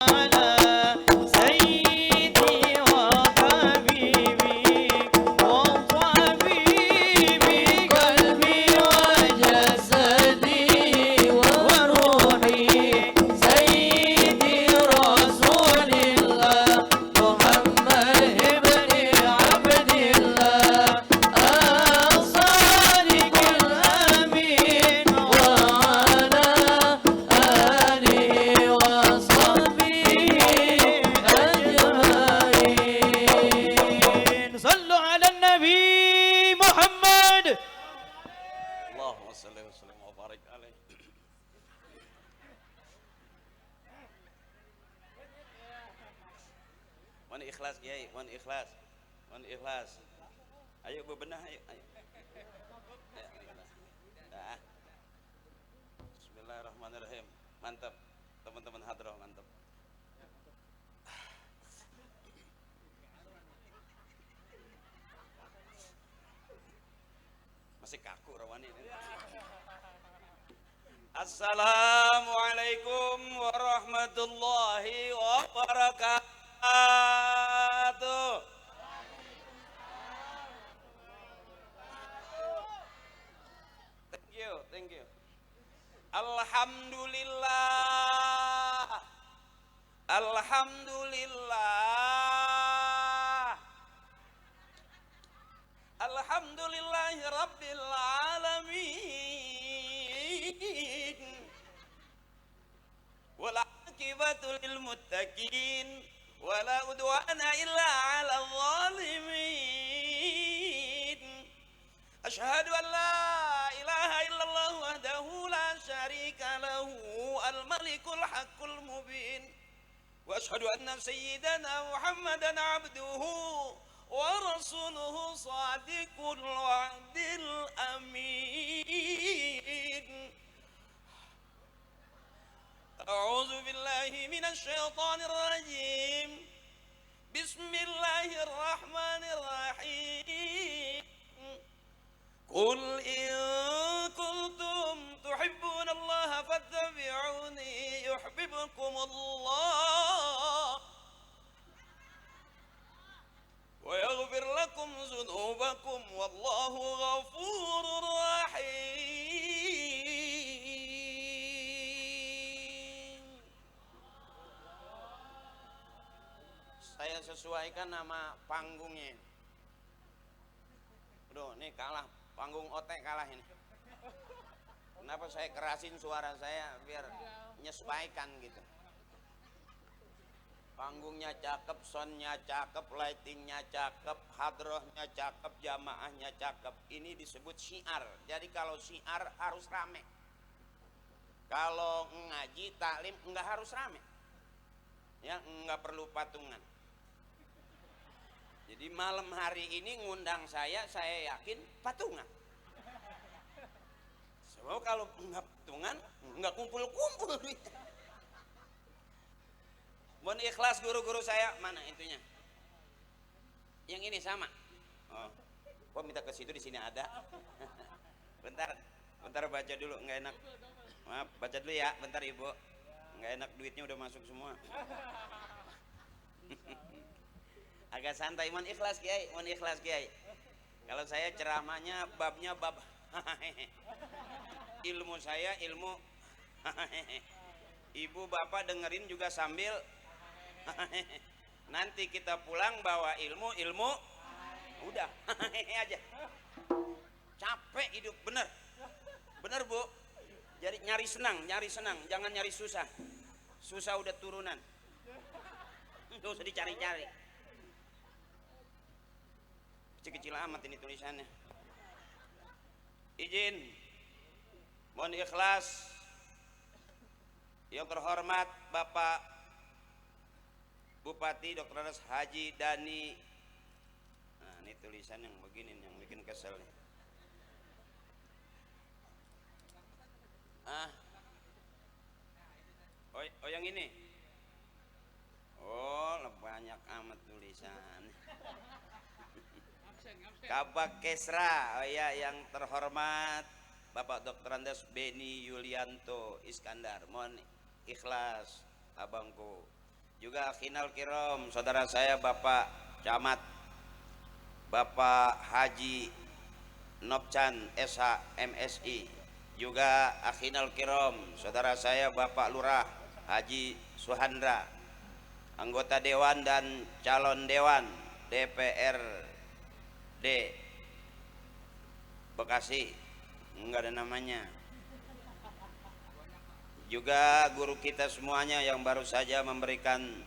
على سيدي وحبيبي وطبيبي قلبي وجسدي وروحي سيدي رسول الله محمد ابن عبد الله الصادق الأمين وعلى آله وصحبه أجمعين. صلوا على النبي محمد. اللهم صل وسلم وبارك عليه. Mohon ikhlas Kiai, mohon ikhlas. Mohon ikhlas. Ayo bebenah ayo. Ayo. Dah. Bismillahirrahmanirrahim. Mantap. Teman-teman hadrah mantap. Masih kaku rawani ini. Assalamualaikum warahmatullahi wabarakatuh. Thank you. Alhamdulillah. Alhamdulillah. Alhamdulillahi rabbil alamin. Wal aqibatu lil muttaqin wala udwana illa 'alal zalimin. Asyhadu an la ilaha illallah wahdahu la syarika lahu al-malikul haqqul mubin. Wa asyhadu anna sayyidana Muhammadan 'abduhu wa rasuluhu sadiqul wa'dil amin. A'udzu billahi minasy syaithanir rajim. Bismillahirrahmanirrahim. Qul in kuntum tuhibbunallaha fattabi'uni yuhibbukumullah wa yaghfir lakum dzunubakum wallahu ghafurur rahim. Saya sesuaikan nama panggungnya. Aduh, ini kalah panggung otek kalah ini. Kenapa saya kerasin suara saya biar menyesuaikan gitu. Panggungnya cakep, soundnya cakep, lightingnya cakep, hadrohnya cakep, jamaahnya cakep. Ini disebut syiar. Jadi kalau syiar harus rame. Kalau ngaji taklim enggak harus rame. Ya, enggak perlu patungan. Jadi malam hari ini ngundang saya yakin patungan. Sebab kalau enggak patungan, enggak kumpul-kumpul. Mohon ikhlas guru-guru saya, mana itunya? Yang ini sama. Oh, kok minta ke situ, di sini ada. Bentar baca dulu, enggak enak. Maaf, baca dulu ya, bentar Ibu. Enggak enak, duitnya udah masuk semua. Agak santai, mohon ikhlas Kiai, mohon ikhlas Kiai. Kalau saya ceramahnya babnya bab ilmu saya ilmu ibu bapak dengerin juga sambil nanti kita pulang bawa ilmu udah aja. Capek hidup, bener Bu. Jadi nyari senang, jangan nyari susah udah turunan, nggak usah dicari-cari. Kecil-kecil amat ini tulisannya. Izin, mohon ikhlas. Yang terhormat Bapak Bupati Dr. Andes Haji Dani. Nah, ini tulisan yang begini yang bikin kesel nih. Oh yang ini. Oh, banyak amat tulisan. Kabak Kesra, oh ya, yang terhormat Bapak Dr. Andes Beni Yulianto Iskandar, mohon ikhlas abangku. juga Akhinal Kiram, saudara saya Bapak Camat Bapak Haji Nopchan SH MSI, juga Akhinal Kiram, saudara saya Bapak Lurah Haji Suhandra, anggota Dewan dan calon Dewan DPRD Bekasi, enggak ada namanya. Juga guru kita semuanya yang baru saja memberikan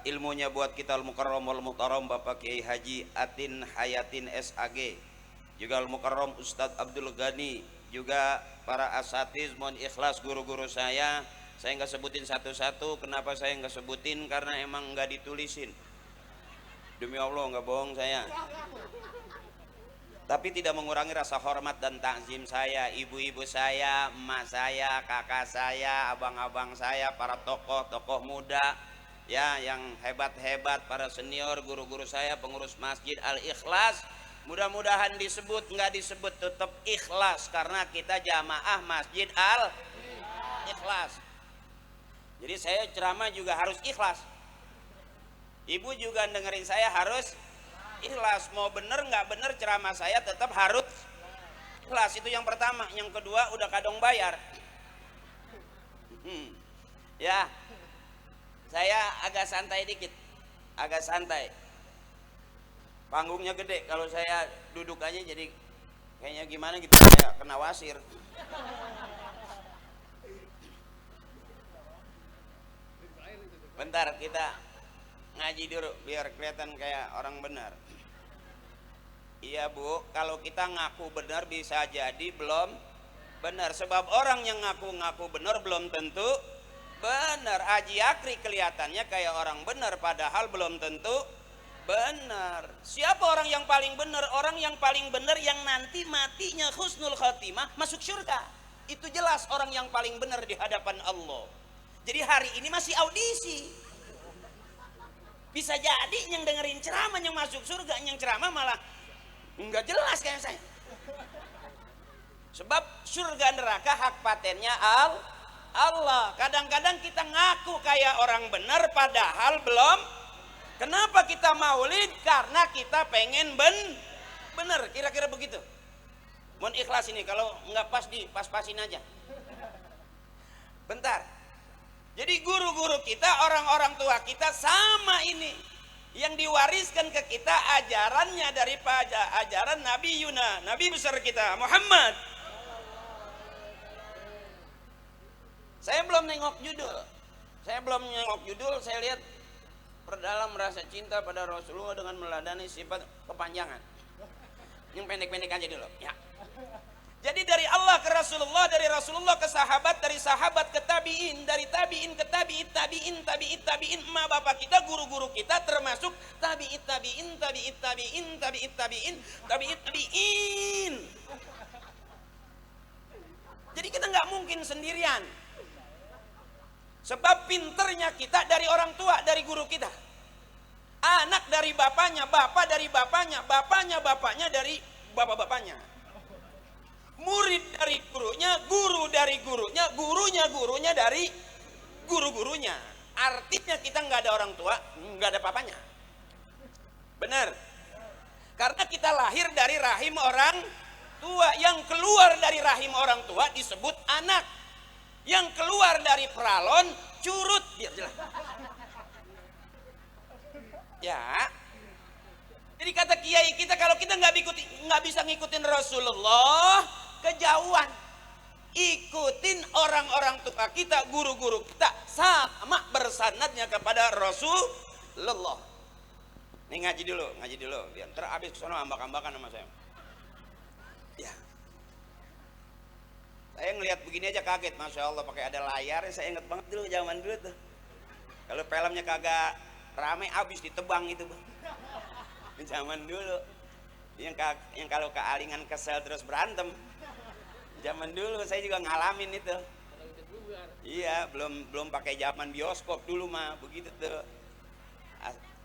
ilmunya buat kita, Al-Mukarram wal Muhtaram Bapak Kiai Haji Atin Hayatin SAG, juga Al-Mukarram Ustadz Abdul Ghani, juga para asatiz, mohon ikhlas guru-guru saya nggak sebutin satu-satu. Kenapa saya nggak sebutin? Karena emang nggak ditulisin, demi Allah nggak bohong saya. Tapi tidak mengurangi rasa hormat dan takzim saya, ibu-ibu saya, emak saya, kakak saya, abang-abang saya, para tokoh-tokoh muda ya yang hebat-hebat, para senior, guru-guru saya, pengurus Masjid Al-Ikhlas. Mudah-mudahan disebut, nggak disebut tetap ikhlas karena kita jamaah Masjid Al-Ikhlas. Jadi saya ceramah juga harus ikhlas. Ibu juga dengerin saya harus ikhlas. Mau bener nggak bener ceramah saya tetap harus ikhlas. Itu yang pertama. Yang kedua udah kadung bayar. Ya, saya agak santai dikit, agak santai. Panggungnya gede, kalau saya duduk aja jadi kayaknya gimana gitu, kayak kena wasir. Bentar kita ngaji dulu biar kelihatan kayak orang benar. Iya Bu, kalau kita ngaku benar bisa jadi belum benar, sebab orang yang ngaku-ngaku benar belum tentu benar. Haji Akri kelihatannya kayak orang benar padahal belum tentu benar. Siapa orang yang paling benar? Orang yang paling benar yang nanti matinya husnul khatimah masuk surga. Itu jelas orang yang paling benar di hadapan Allah. Jadi hari ini masih audisi. Bisa jadi yang dengerin ceramah yang masuk surga, yang ceramah malah nggak jelas kayak saya. Sebab surga neraka hak patennya Allah. Kadang-kadang kita ngaku kayak orang benar padahal belum. Kenapa kita maulid? Karena kita pengen benar. Kira-kira begitu. Mohon ikhlas ini, kalau nggak pas pas-pasin aja. Bentar. Jadi guru-guru kita, orang-orang tua kita sama ini. Yang diwariskan ke kita ajarannya daripada ajaran Nabi Yuna, Nabi besar kita Muhammad. Saya belum nengok judul. Saya lihat perdalam rasa cinta pada Rasulullah dengan meladani sifat kepanjangan. Yang pendek-pendek aja dulu ya. Jadi dari Allah ke Rasulullah, dari Rasulullah ke sahabat, dari sahabat ke tabi'in, dari tabi'in ke tabi'in, emak bapak kita, guru-guru kita, termasuk tabi'in. Jadi kita nggak mungkin sendirian. Sebab pinternya kita dari orang tua, dari guru kita. Anak dari bapaknya, bapak dari bapaknya, bapaknya dari bapak-bapaknya. Murid dari gurunya, guru dari gurunya, gurunya dari guru-gurunya. Artinya kita nggak ada orang tua, nggak ada papanya. Benar? Karena kita lahir dari rahim orang tua. Yang keluar dari rahim orang tua disebut anak. Yang keluar dari peralon curut. Biar jelas. Ya. Jadi kata kiai kita, kalau kita nggak bisa ngikutin Rasulullah, kejauhan. Ikutin orang-orang tua kita, guru-guru kita, sama bersanadnya kepada Rasulullah. Nih ngaji dulu, biar terhabis kesono ambak-ambakan sama saya. Ya. Saya ngelihat begini aja kaget, masya Allah, pakai ada layar. Saya inget banget dulu zaman dulu tuh. Kalau filmnya kagak rame, habis ditebang itu, Bang. Zaman dulu yang kalau kealingan kesel terus berantem. Zaman dulu saya juga ngalamin itu. Iya, belum pakai zaman bioskop dulu mah begitu tuh.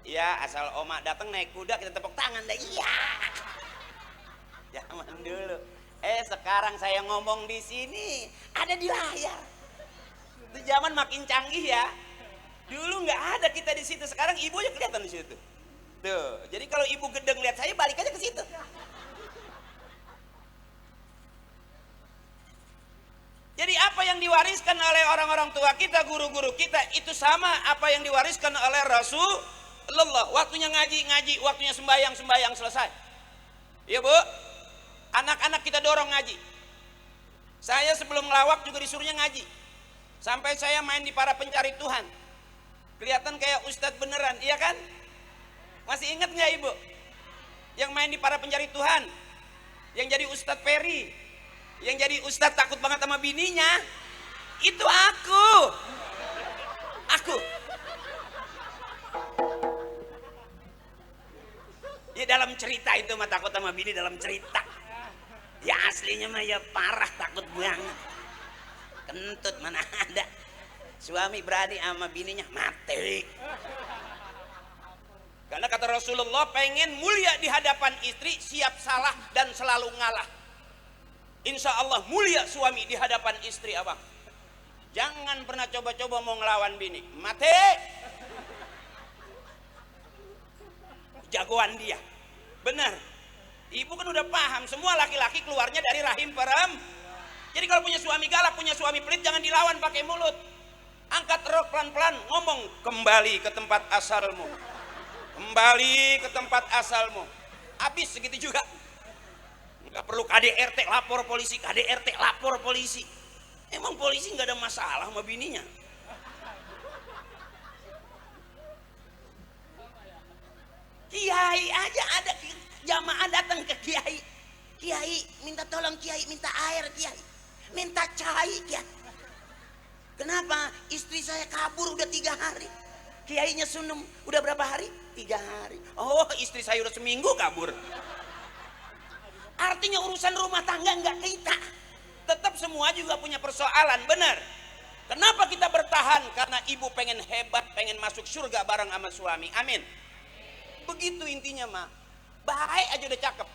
Iya, asal oma datang naik kuda kita tepuk tangan dah. Iya. Zaman dulu. Sekarang saya ngomong di sini ada di layar. Itu zaman makin canggih ya. Dulu nggak ada kita di situ, sekarang ibu aja kelihatan di situ. Tuh, jadi kalau ibu gedeng lihat saya balik aja ke situ. Jadi apa yang diwariskan oleh orang-orang tua kita, guru-guru kita, itu sama apa yang diwariskan oleh Rasulullah. Waktunya ngaji, waktunya sembahyang, selesai. Ya Bu, anak-anak kita dorong ngaji. Saya sebelum ngelawak juga disuruhnya ngaji. Sampai saya main di para pencari Tuhan. Kelihatan kayak ustadz beneran, iya kan? Masih ingat nggak Ibu? Yang main di para pencari Tuhan, yang jadi Ustadz Ferry, yang jadi Ustadz takut banget sama bininya, itu aku. Ya dalam cerita itu mah takut sama bini dalam cerita. Ya aslinya mah ya parah takut banget. Kentut mana ada. Suami berani sama bininya mati. Karena kata Rasulullah, pengen mulia di hadapan istri, siap salah dan selalu ngalah. Insya Allah mulia suami di hadapan istri abang. Jangan pernah coba-coba mau ngelawan bini, mati. Jagoan dia, benar. Ibu kan udah paham, semua laki-laki keluarnya dari rahim perem. Jadi kalau punya suami galak, punya suami pelit, jangan dilawan pakai mulut. Angkat rok pelan-pelan, ngomong, kembali ke tempat asalmu. Kembali ke tempat asalmu. Habis segitu juga. Nggak perlu KDRT lapor polisi, KDRT lapor polisi. Emang polisi nggak ada masalah sama bininya. Kiai aja ada jamaah datang ke kiai. Kiai minta tolong, kiai minta air, kiai minta cai, kiai. Kenapa? Istri saya kabur udah 3 hari. Kiainya sunum udah berapa hari? 3 hari. Oh, istri saya udah seminggu kabur. Artinya urusan rumah tangga nggak kita. Tetap semua juga punya persoalan, benar. Kenapa kita bertahan? Karena ibu pengen hebat, pengen masuk surga bareng sama suami. Amin. Begitu intinya mah. Baik aja udah cakep.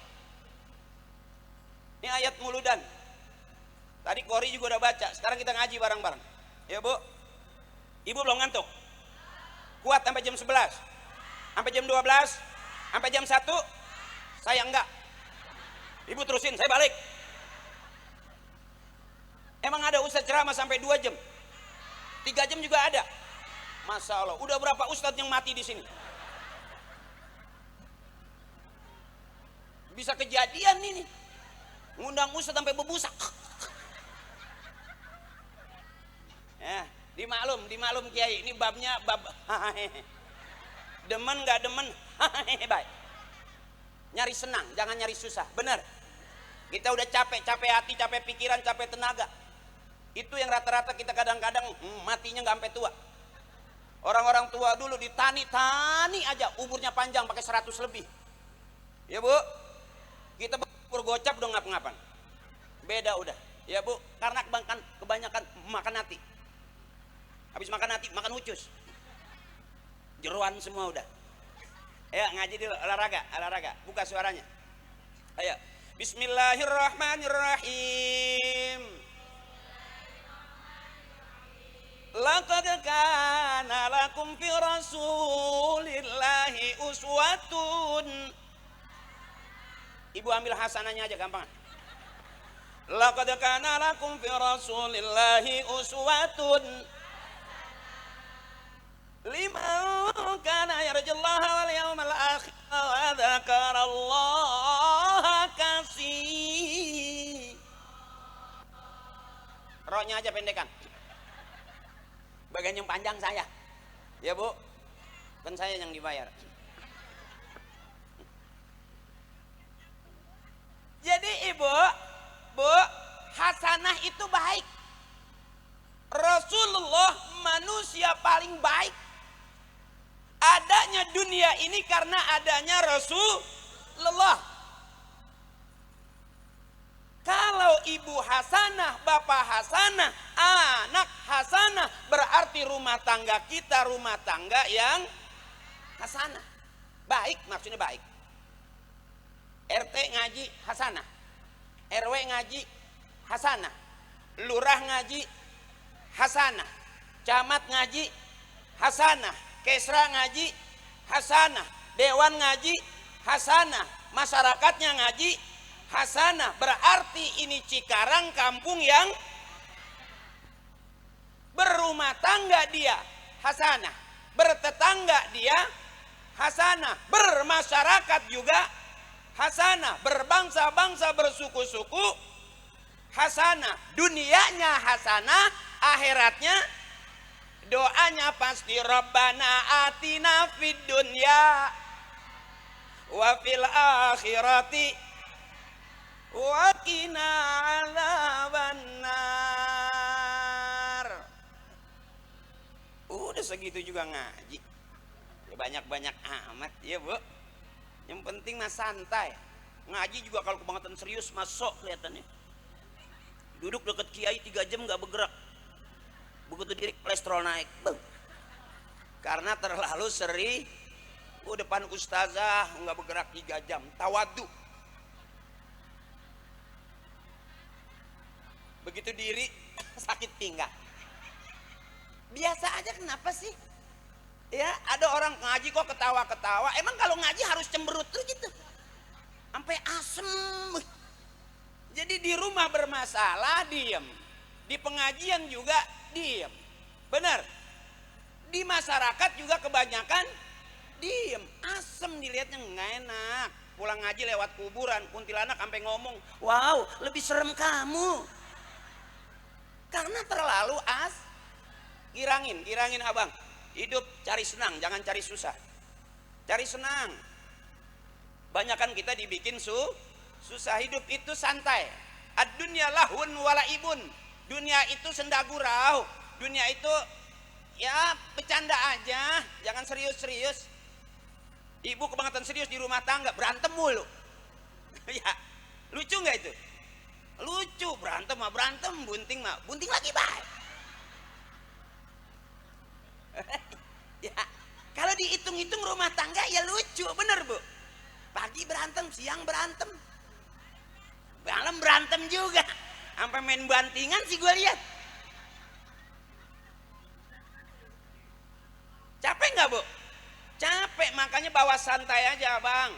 Ini ayat muludan. Tadi Kori juga udah baca. Sekarang kita ngaji bareng-bareng. Ya Bu. Ibu belum ngantuk? Kuat sampai jam 11, sampai jam 12, sampai jam 1. Saya enggak. Ibu terusin, saya balik. Emang ada ustadz ceramah sampai 2 jam, 3 jam juga ada. Masya Allah, udah berapa ustadz yang mati di sini? Bisa kejadian ini, ngundang ustadz sampai berbusak. Ya, dimaklum kiai, ini babnya bab demen nggak demen, baik. Nyari senang, jangan nyari susah, benar. Kita udah capek hati, capek pikiran, capek tenaga. Itu yang rata-rata kita kadang-kadang matinya nggak sampai tua. Orang-orang tua dulu ditani aja, umurnya panjang pakai 100 lebih. Ya Bu, kita bergocap dong ngap-ngapan. Beda udah, ya Bu, karena kebanyakan makan hati. Habis makan hati, makan ucus. Jeruan semua udah. Ayo ngaji dulu, olahraga, buka suaranya. Ayo. Bismillahirrahmanirrahim. Laqad kana lakum fi rasulillahi uswatun. Ibu ambil hasanahnya aja gampang. Laqad kana lakum fi rasulillahi uswatun liman kana yarjullaha wal yawmal akhir wa dzakarallaha katsir. Roknya aja pendekan. Bagian yang panjang saya. Ya Bu, kan saya yang dibayar. Jadi Ibu, Bu, hasanah itu baik. Rasulullah manusia paling baik. Adanya dunia ini karena adanya Rasulullah. Kalau ibu hasanah, bapak hasanah, anak hasanah, berarti rumah tangga kita rumah tangga yang hasanah. Baik, maksudnya baik. RT ngaji hasanah, RW ngaji hasanah, lurah ngaji hasanah, camat ngaji hasanah, Kesra ngaji hasanah, dewan ngaji hasanah, masyarakatnya ngaji hasanah. Berarti ini Cikarang kampung yang berumah tangga dia hasanah, bertetangga dia hasanah, bermasyarakat juga hasanah, berbangsa-bangsa, bersuku-suku hasanah. Dunianya hasanah, akhiratnya doanya pasti Rabbana atina fid dunya wa fil akhirati wa qina adzabannar. Udah segitu juga ngaji. Banyak-banyak amat ya, Bu. Yang penting mah santai. Ngaji juga kalau kebangetan serius masuk kelihatannya. Duduk deket kiai 3 jam nggak bergerak. Begitu diri kolesterol naik. Karena terlalu sering. Depan ustazah nggak bergerak 3 jam. Tawadu. Begitu diri sakit pinggang. Biasa aja, kenapa sih? Ya, ada orang ngaji kok ketawa-ketawa. Emang kalau ngaji harus cemberut tuh gitu. Sampai asem. Jadi di rumah bermasalah diem. Di pengajian juga diem. Benar. Di masyarakat juga kebanyakan diem. Asem dilihatnya nggak enak. Pulang ngaji lewat kuburan, kuntilanak sampai ngomong, "Wow, lebih serem kamu." Karena terlalu girangin abang. Hidup cari senang, jangan cari susah. Cari senang. Banyakan kita dibikin susah. Hidup itu santai. Ad-dunya lahun walaibun. Dunia itu senda gurau. Dunia itu ya bercanda aja, jangan serius-serius. Ibu kebangetan serius di rumah tangga, berantem mulu. Ya, lucu nggak itu? Lucu, berantem, bunting lagi baik. Ya, kalau dihitung-hitung rumah tangga ya lucu, bener Bu. Pagi berantem, siang berantem, malam berantem juga, sampai main bantingan sih gue lihat. Capek nggak Bu? Capek, makanya bawa santai aja Bang.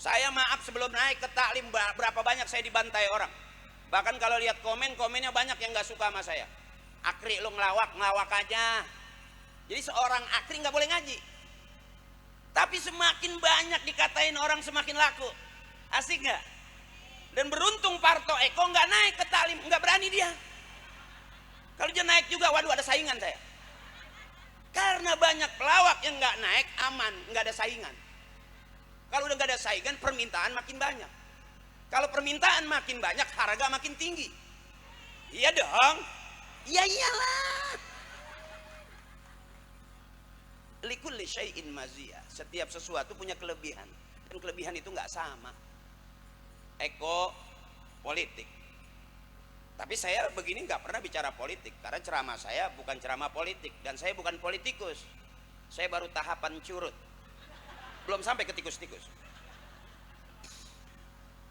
Saya maaf sebelum naik ke taklim berapa banyak saya dibantai orang. Bahkan kalau lihat komennya banyak yang nggak suka sama saya. Akri lu ngelawak aja. Jadi seorang akri nggak boleh ngaji. Tapi semakin banyak dikatain orang semakin laku. Asik nggak? Dan beruntung Parto Eko nggak naik ke taklim, nggak berani dia. Kalau dia naik juga, waduh ada saingan saya. Karena banyak pelawak yang nggak naik, aman, nggak ada saingan. Kalau udah nggak ada saingan, permintaan makin banyak. Kalau permintaan makin banyak, harga makin tinggi. Iya dong. Iya iyalah. Likulli syai'in maziyah. Setiap sesuatu punya kelebihan, dan kelebihan itu nggak sama. Eko politik. Tapi saya begini nggak pernah bicara politik, karena ceramah saya bukan ceramah politik, dan saya bukan politikus. Saya baru tahapan curut, belum sampai ke tikus-tikus.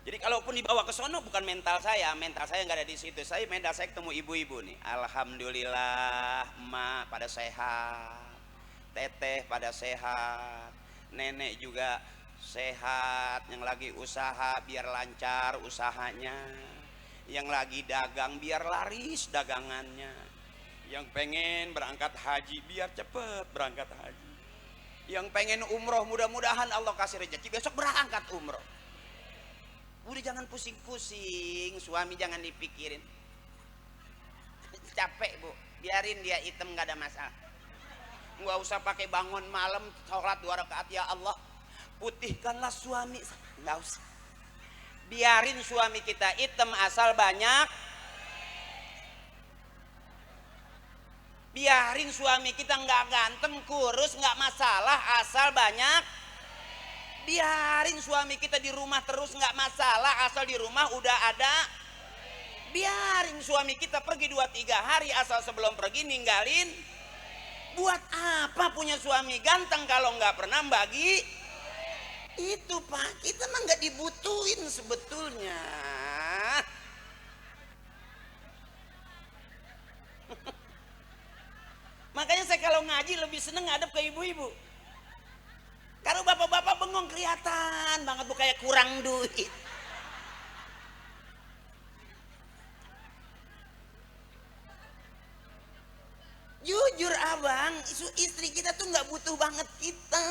Jadi kalaupun dibawa ke sono bukan mental saya nggak ada di situ. Mental saya ketemu ibu-ibu nih. Alhamdulillah, emak pada sehat, teteh pada sehat, nenek juga sehat. Yang lagi usaha biar lancar usahanya, yang lagi dagang biar laris dagangannya, yang pengen berangkat haji biar cepet berangkat haji, yang pengen umroh mudah-mudahan Allah kasih rezeki besok berangkat umroh. Udah jangan pusing-pusing, suami jangan dipikirin. Capek Bu, biarin dia hitam nggak ada masalah. Nggak usah pakai bangun malam sholat 2 rakaat, ya Allah putihkanlah suami, nggak usah. Biarin suami kita hitam asal banyak. Biarin suami kita nggak ganteng, kurus, nggak masalah asal banyak. Biarin suami kita di rumah terus nggak masalah asal di rumah udah ada. Biarin suami kita pergi 2-3 hari asal sebelum pergi ninggalin. Buat apa punya suami ganteng kalau nggak pernah bagi? Itu Pak, kita mah nggak dibutuhin sebetulnya. Makanya saya kalau ngaji lebih seneng ngadep ke ibu-ibu. Kalau bapak-bapak bengong kelihatan banget bu kayak kurang duit. Jujur abang, istri kita tuh nggak butuh banget kita.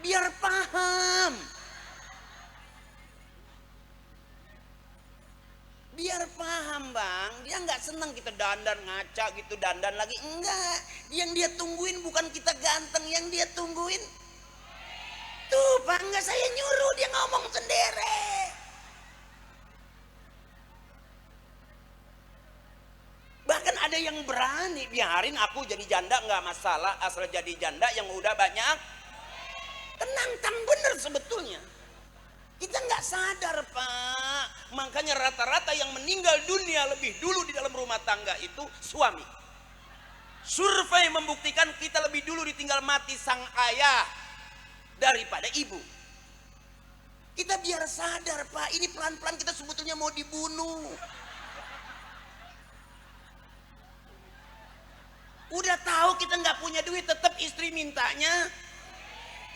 Biar paham. Biar paham bang, dia nggak senang kita dandan ngaca gitu, dandan lagi enggak. Yang dia tungguin bukan kita ganteng, yang dia tungguin tuh pak, nggak saya nyuruh, dia ngomong sendiri. Bahkan ada yang berani biarin aku jadi janda nggak masalah, asal jadi janda yang udah banyak. Tenang, bener sebetulnya. Kita nggak sadar pak, makanya rata-rata yang meninggal dunia lebih dulu di dalam rumah tangga itu suami. Survei membuktikan kita lebih dulu ditinggal mati sang ayah daripada ibu. Kita biar sadar pak, ini pelan-pelan kita sebetulnya mau dibunuh. Udah tahu kita nggak punya duit, tetap istri mintanya.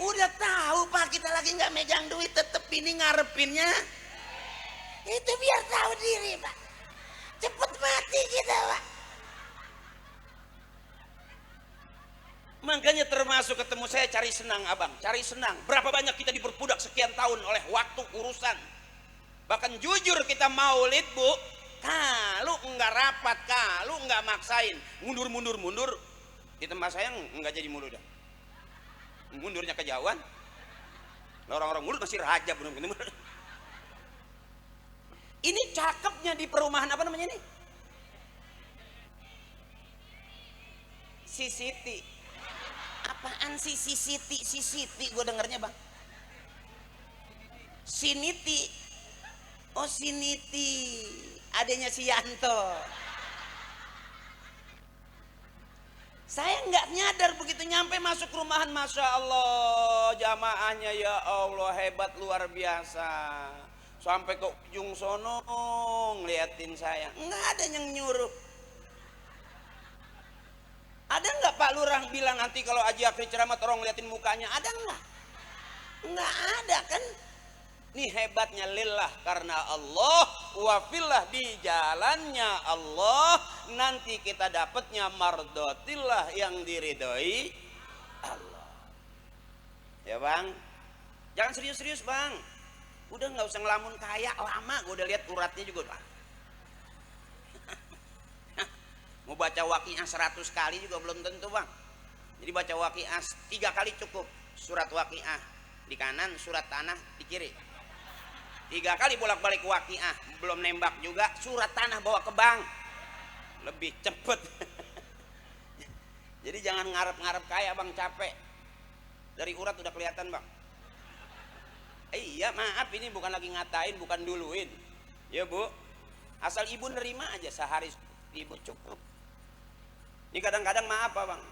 Udah tahu pak kita lagi nggak megang duit, tetep ini ngarepinnya. Itu biar tahu diri pak. Cepet mati kita pak. Makanya termasuk ketemu saya cari senang abang, cari senang. Berapa banyak kita diperbudak sekian tahun oleh waktu urusan. Bahkan jujur kita maulid bu, kalau nggak rapat, kalau nggak maksain, mundur. Di tempat saya nggak jadi mulu dah. Mundurnya kejauhan. Orang-orang mulut masih raja belum ketemu. Ini cakepnya di perumahan apa namanya ini? Sisiti. Apaan sih Sisiti? Gue dengernya bang. Siniti. Oh Siniti. Adanya si Yanto. Saya nggak nyadar begitu nyampe masuk rumahan, masya Allah jamaahnya ya Allah hebat luar biasa. Sampai ke ujung sono ngeliatin saya, nggak ada yang nyuruh. Ada nggak Pak Lurah bilang nanti kalau Haji Akri ceramah tolong ngeliatin mukanya? Ada nggak? Nggak ada kan? Ini hebatnya lillah karena Allah, wafillah di jalannya Allah, nanti kita dapatnya mardotillah yang diridhoi Allah. Ya bang, jangan serius-serius bang. Udah nggak usah ngelamun kaya lama, gue udah lihat uratnya juga bang. Mau baca waqiah 100 kali juga belum tentu bang. Jadi baca waqiah 3 kali cukup. Surat waqiah di kanan, surat tanah di kiri. 3 kali bolak-balik waqiah, belum nembak juga, surat tanah bawa ke bank. Lebih cepet. Jadi jangan ngarep-ngarep kaya bang, capek. Dari urat udah kelihatan bang. Iya maaf ini bukan lagi ngatain, bukan duluin. Ya bu, asal ibu nerima aja sehari ibu cukup. Ini kadang-kadang maaf pak bang.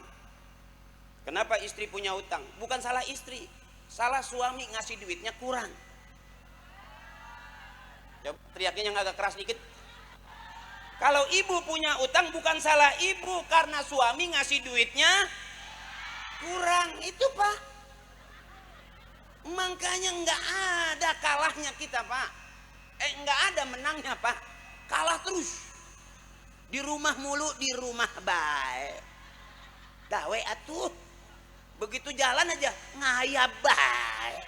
Kenapa istri punya utang? Bukan salah istri, salah suami ngasih duitnya kurang. Coba teriaknya yang agak keras dikit. Kalau ibu punya utang bukan salah ibu, karena suami ngasih duitnya kurang. Itu pak. Makanya nggak ada kalahnya kita pak. Nggak ada menangnya pak. Kalah terus. Di rumah mulu, di rumah baik. Gawe atuh. Begitu jalan aja ngayab baik.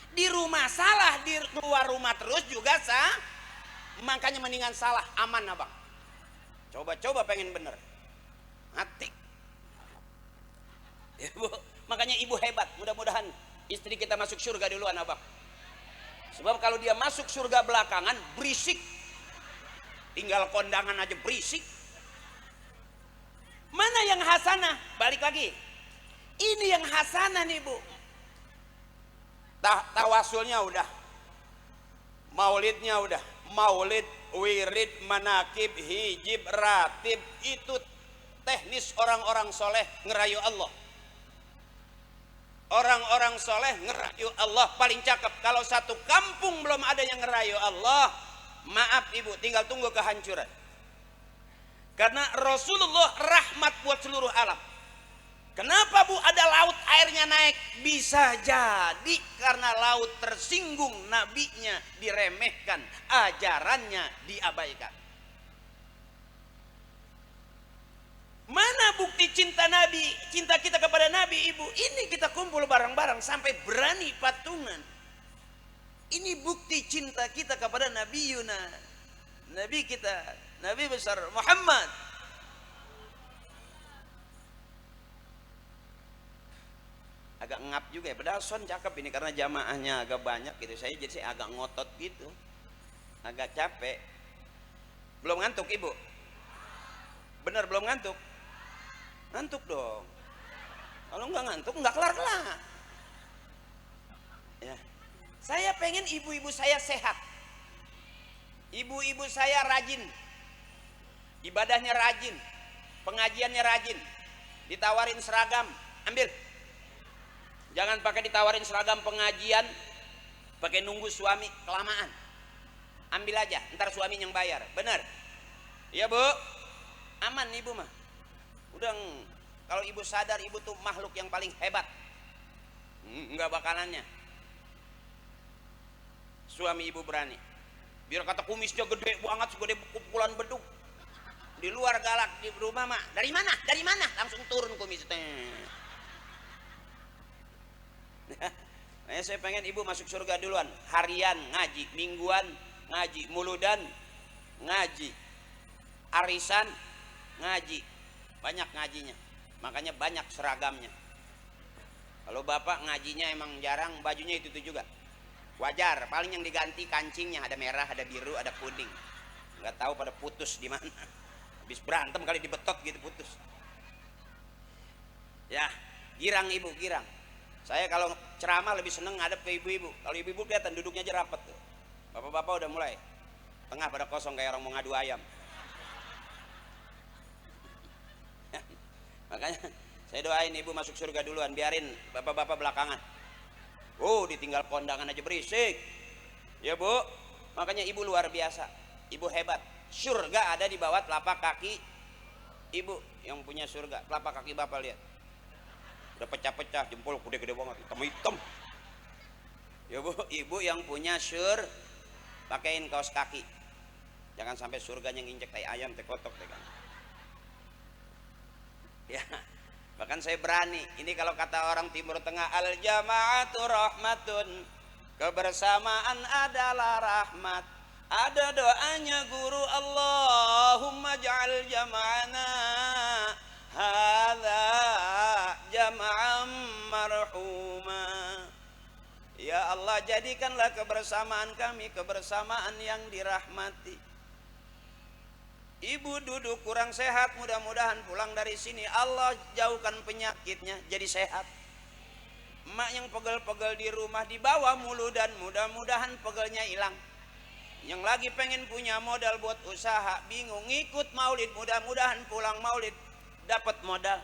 Di rumah salah, di luar rumah terus juga sah. Makanya mendingan salah, aman abang. Coba-coba pengen bener, mati. Ya, bu. Makanya ibu hebat. Mudah-mudahan istri kita masuk surga duluan abang. Sebab kalau dia masuk surga belakangan berisik. Tinggal kondangan aja berisik. Mana yang hasanah? Balik lagi. Ini yang hasanah nih bu. Tawasulnya udah, maulidnya udah, maulid, wirid, manakib, hijib, ratib, itu teknis orang-orang soleh ngerayu Allah. Orang-orang soleh ngerayu Allah paling cakep. Kalau satu kampung belum ada yang ngerayu Allah, maaf ibu, tinggal tunggu kehancuran. Karena Rasulullah rahmat buat seluruh alam. Kenapa Bu ada laut airnya naik? Bisa jadi karena laut tersinggung, nabinya diremehkan, ajarannya diabaikan. Mana bukti cinta Nabi, cinta kita kepada Nabi Ibu? Ini kita kumpul bareng-bareng sampai berani patungan. Ini bukti cinta kita kepada Nabi Yuna, Nabi kita, Nabi besar Muhammad. Agak ngap juga ya, padahal son cakep ini karena jamaahnya agak banyak gitu. Jadi saya agak ngotot gitu, agak capek. Belum ngantuk Ibu? Bener belum ngantuk? Ngantuk dong. Kalau nggak ngantuk nggak kelar-kelar. Ya. Saya pengen ibu-ibu saya sehat. Ibu-ibu saya rajin, ibadahnya rajin, pengajiannya rajin. Ditawarin seragam, ambil. Jangan pakai ditawarin seragam pengajian, pakai nunggu suami kelamaan. Ambil aja, ntar suami yang bayar. Bener? Iya Bu? Aman Ibu mah. Udah, kalau Ibu sadar Ibu tuh makhluk yang paling hebat. Enggak bakalannya. Suami Ibu berani. Biar kata kumisnya gede banget, segede pukulan beduk. Di luar galak, di rumah mah. Dari mana? Dari mana? Langsung turun kumisnya. Nah, saya pengen Ibu masuk surga duluan. Harian ngaji, mingguan ngaji, muludan ngaji, arisan ngaji, banyak ngajinya. Makanya banyak seragamnya. Kalau bapak ngajinya emang jarang, bajunya itu juga. Wajar, paling yang diganti kancingnya ada merah, ada biru, ada kuning. Nggak tahu pada putus di mana. Habis berantem kali dibetot gitu putus. Ya, girang Ibu, girang. Saya kalau ceramah lebih seneng ngadep ke ibu-ibu. Kalau ibu-ibu kelihatan duduknya aja rapet tuh. Bapak-bapak udah mulai tengah pada kosong kayak orang mau ngadu ayam. Makanya saya doain Ibu masuk surga duluan, biarin bapak-bapak belakangan. Oh, ditinggal kondangan aja berisik. Ya Bu, makanya Ibu luar biasa. Ibu hebat. Surga ada di bawah telapak kaki Ibu yang punya surga. Telapak kaki Bapak lihat. Udah pecah-pecah, jempol gede-gede banget, hitam-hitam. Ya Bu, Ibu yang punya pakein kaos kaki. Jangan sampai surganya nginjek tai ayam, tai kotok, tai kan. Ya, bahkan saya berani. Ini kalau kata orang Timur Tengah, al jamaatu rahmatun, kebersamaan adalah rahmat. Ada doanya guru, Allahumma ja'al jama'ana hadza jama'an marhuma. Ya Allah, jadikanlah kebersamaan kami kebersamaan yang dirahmati. Ibu duduk kurang sehat, mudah-mudahan pulang dari sini Allah jauhkan penyakitnya jadi sehat. Emak yang pegel-pegel di rumah dibawa mulu dan mudah-mudahan pegelnya hilang. Yang lagi pengen punya modal buat usaha, bingung ngikut maulid, mudah-mudahan pulang maulid dapat modal.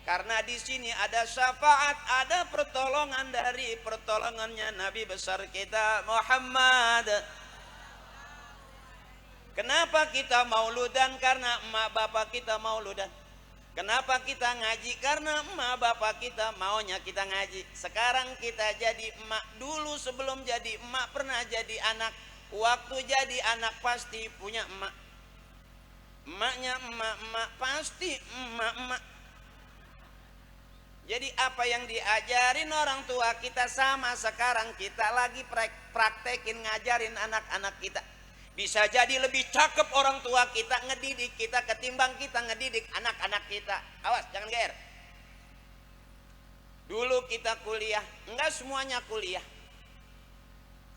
Karena di sini ada syafaat, ada pertolongan dari pertolongannya Nabi besar kita Muhammad. Kenapa kita mauludan? Karena emak bapak kita mauludan. Kenapa kita ngaji? Karena emak bapak kita maunya kita ngaji. Sekarang kita jadi emak. Dulu sebelum jadi emak pernah jadi anak. Waktu jadi anak pasti punya emak. Emaknya emak-emak, pasti emak-emak. Jadi apa yang diajarin orang tua kita sama sekarang kita lagi praktekin ngajarin anak-anak kita. Bisa jadi lebih cakep orang tua kita ngedidik kita ketimbang kita ngedidik anak-anak kita. Awas, jangan GR. Dulu kita kuliah, enggak semuanya kuliah.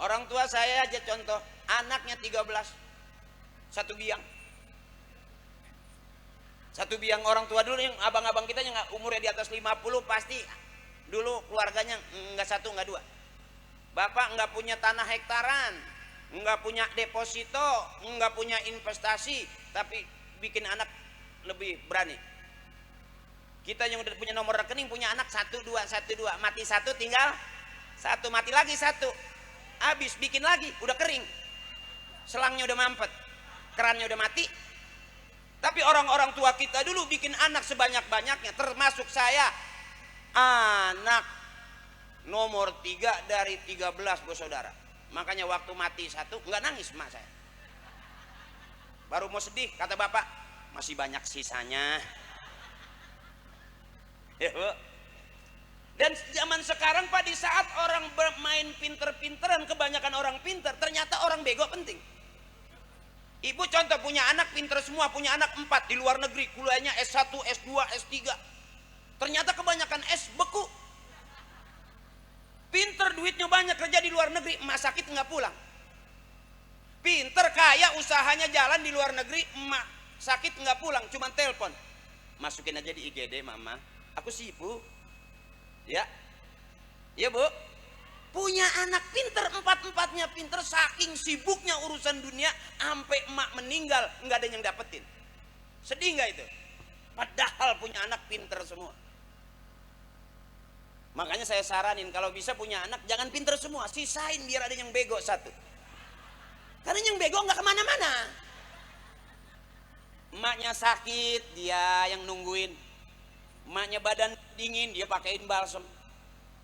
Orang tua saya aja contoh, anaknya 13, satu biang. Satu biang orang tua dulu yang abang-abang kita yang umurnya di atas 50 pasti dulu keluarganya enggak satu enggak dua. Bapak enggak punya tanah hektaran, enggak punya deposito, enggak punya investasi, tapi bikin anak lebih berani. Kita yang udah punya nomor rekening punya anak 1 2 1 2, mati satu tinggal satu, mati lagi satu. Habis bikin lagi udah kering. Selangnya udah mampet. Kerannya udah mati. Tapi orang-orang tua kita dulu bikin anak sebanyak-banyaknya, termasuk saya. Anak nomor 3 dari 13 bersaudara. Makanya waktu mati satu nggak nangis emak saya. Baru mau sedih, kata bapak, masih banyak sisanya. Ya, Bu. Dan zaman sekarang Pak, di saat orang bermain pinter-pinteran, kebanyakan orang pinter, ternyata orang bego penting. Ibu contoh punya anak pinter semua, punya anak 4 di luar negeri, kuliahnya S1, S2, S3. Ternyata kebanyakan S beku. Pinter, duitnya banyak, kerja di luar negeri, emak sakit nggak pulang. Pinter, kaya, usahanya jalan di luar negeri, emak sakit nggak pulang, cuman telepon. Masukin aja di IGD, mama. Aku sibuk. Ya, ya Bu. Punya anak pinter, 4-empatnya pinter, saking sibuknya urusan dunia, sampai emak meninggal nggak ada yang dapetin. Sedih nggak itu? Padahal punya anak pinter semua. Makanya saya saranin kalau bisa punya anak jangan pinter semua, sisain biar ada yang bego satu. Karena yang bego nggak kemana-mana. Emaknya sakit, dia yang nungguin. Emaknya badan dingin, dia pakein balsem.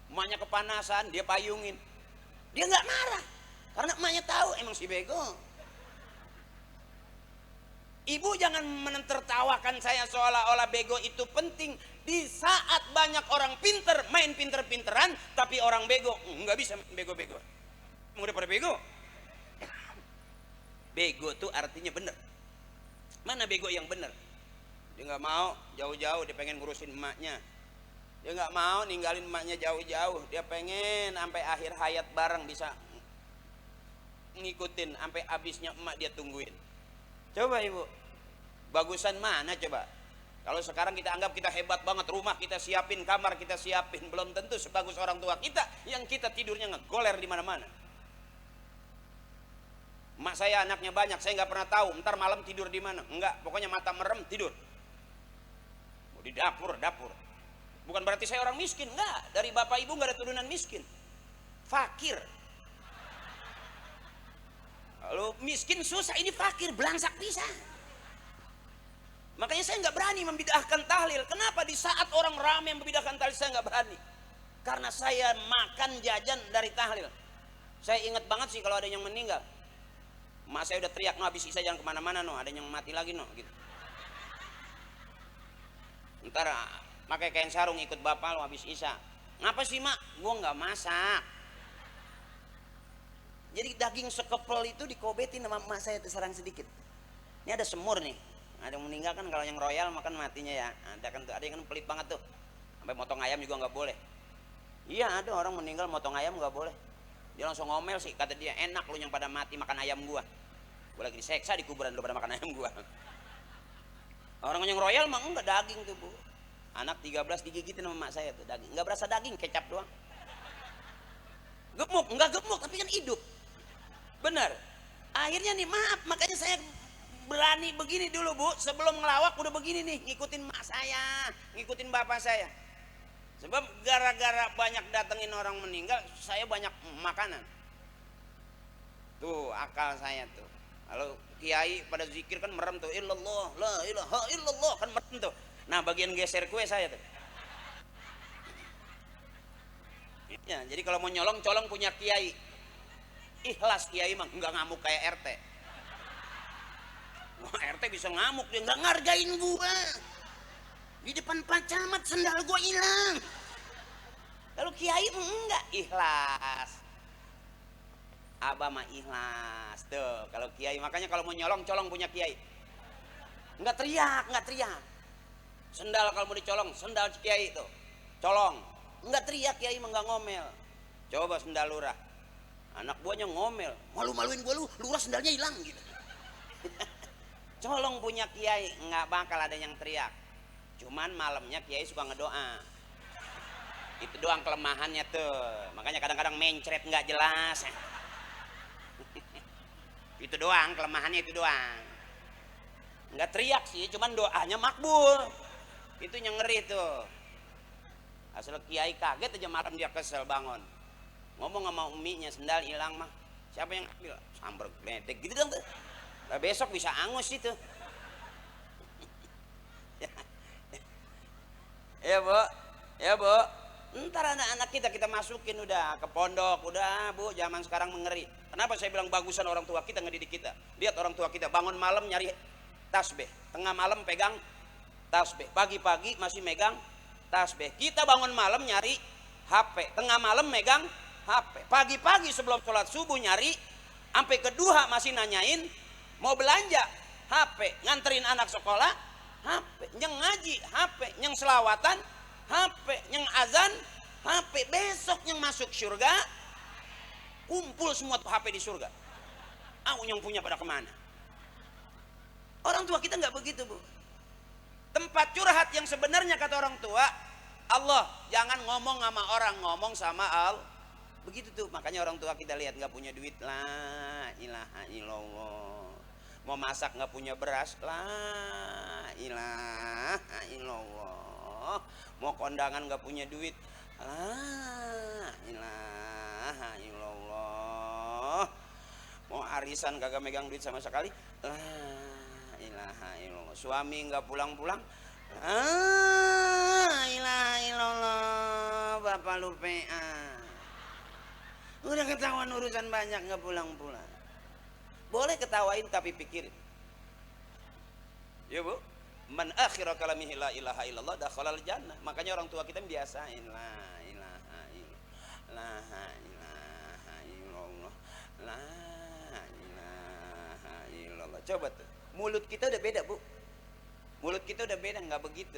Emaknya kepanasan, dia payungin. Dia nggak marah, karena emaknya tahu emang si bego. Ibu jangan menertawakan saya seolah-olah bego itu penting. Di saat banyak orang pinter, main pinter-pinteran, tapi orang bego nggak bisa bego-bego. Udah pada bego. Bego tuh artinya bener. Mana bego yang bener? Dia nggak mau jauh-jauh, dia pengen ngurusin emaknya. Dia nggak mau ninggalin emaknya jauh-jauh, dia pengen sampai akhir hayat bareng bisa ngikutin sampai habisnya emak dia tungguin. Coba ibu, bagusan mana coba? Kalau sekarang kita anggap kita hebat banget, rumah kita siapin, kamar kita siapin, belum tentu sebagus orang tua kita yang kita tidurnya ngegoler di mana-mana. Emak saya anaknya banyak, saya nggak pernah tahu ntar malam tidur di mana. Enggak, pokoknya mata merem tidur. Di dapur. Bukan berarti saya orang miskin, enggak. Dari bapak ibu nggak ada turunan miskin. Fakir. Kalau miskin susah, ini fakir, belangsak bisa. Makanya saya nggak berani membidahkan tahlil. Kenapa? Di saat orang ramai membidahkan tahlil saya nggak berani. Karena saya makan jajan dari tahlil. Saya ingat banget sih kalau ada yang meninggal. Mak saya udah teriak, no habis isa jangan kemana-mana, no ada yang mati lagi, no gitu. Ntar pakai kain sarung ikut bapak lo habis isa. Ngapa sih mak? Gua nggak masak. Jadi daging sekepel itu dikobetin sama emak saya tuh sarang sedikit. Ini ada semur nih. Ada yang meninggal kan kalau yang royal makan matinya ya. Ada kan tuh, ada yang kan pelit banget tuh. Sampai motong ayam juga nggak boleh. Iya ada orang meninggal motong ayam nggak boleh. Dia langsung ngomel sih, kata dia, enak lu yang pada mati makan ayam gua. Gua lagi diseksa di kuburan lu pada makan ayam gua. Orang yang royal mah enggak daging tuh bu. Anak 13 digigitin sama emak saya tuh daging. Enggak berasa daging, kecap doang. Gemuk, enggak gemuk tapi kan hidup. Bener. Akhirnya nih maaf, makanya saya berani begini dulu bu. Sebelum ngelawak udah begini nih, ngikutin emak saya, ngikutin bapak saya. Sebab gara-gara banyak datengin orang meninggal, saya banyak makanan. Tuh akal saya tuh. Kalau kiai pada zikir kan merem tuh, illallah, la ilaha illallah, kan merem tuh. Nah bagian geser kue saya tuh. Ya, jadi kalau mau nyolong, colong punya kiai. Ikhlas kiai mah, nggak ngamuk kayak RT. Wah, RT bisa ngamuk, dia nggak ngargain gua. Di depan Pak Camat sendal gua hilang. Kalau kiai enggak, ikhlas. Abah mah ikhlas tuh. Kalau kiai makanya kalau mau nyolong, colong punya kiai. Enggak teriak. Sendal kalau mau dicolong, sendal kiai itu. Colong. Enggak teriak kiai mah, enggak ngomel. Coba sendal lurah. Anak buahnya ngomel, malu-maluin gua lu, lurah sendalnya hilang gitu. Colong punya kiai, enggak bakal ada yang teriak. Cuman malamnya kiai suka ngedoa. Itu doang kelemahannya tuh. Makanya kadang-kadang mencret nggak jelas. Itu doang kelemahannya, itu doang. Nggak teriak sih, cuman doanya makbul. Itu yang ngeri tuh. Asal kiai kaget aja malam dia kesel bangun. Ngomong sama uminya, sendal hilang mah. Siapa yang ambil? Sambar gledek gitu dong tuh. Nah, besok bisa angus itu. Ya Bu, ntar anak-anak kita masukin udah ke pondok, udah Bu, zaman sekarang mengeri. Kenapa saya bilang bagusan orang tua kita ngedidik kita? Lihat orang tua kita bangun malam nyari tasbih, tengah malam pegang tasbih, pagi-pagi masih megang tasbih. Kita bangun malam nyari HP, tengah malam megang HP, pagi-pagi sebelum sholat subuh nyari, sampai kedua masih nanyain mau belanja HP, nganterin anak sekolah HP, nyeng ngaji HP, nyeng selawatan HP, nyeng azan HP, besok nyeng masuk surga kumpul semua tuh HP di surga. Yang punya pada kemana? Orang tua kita nggak begitu Bu. Tempat curhat yang sebenarnya kata orang tua Allah, jangan ngomong sama orang, ngomong sama Allah. Begitu tuh, makanya orang tua kita lihat nggak punya duit, la ilaha illallah. Mau masak nggak punya beras, la ilaha illallah. Mau kondangan nggak punya duit, la ilaha illallah. Mau arisan kagak megang duit sama sekali, la ilaha illallah. Suami nggak pulang-pulang, ilaha illallah. Bapak lupa, udah ketahuan urusan banyak nggak pulang-pulang. Boleh ketawain tapi pikirin. Ya Bu, man akhira kalamihi la ilaha illallah dakhalal jannah. Makanya orang tua kita biasain la ilaha illallah, la ilaha illallah, la ilaha illallah. Coba tuh, mulut kita udah beda Bu. Mulut kita udah beda, nggak begitu.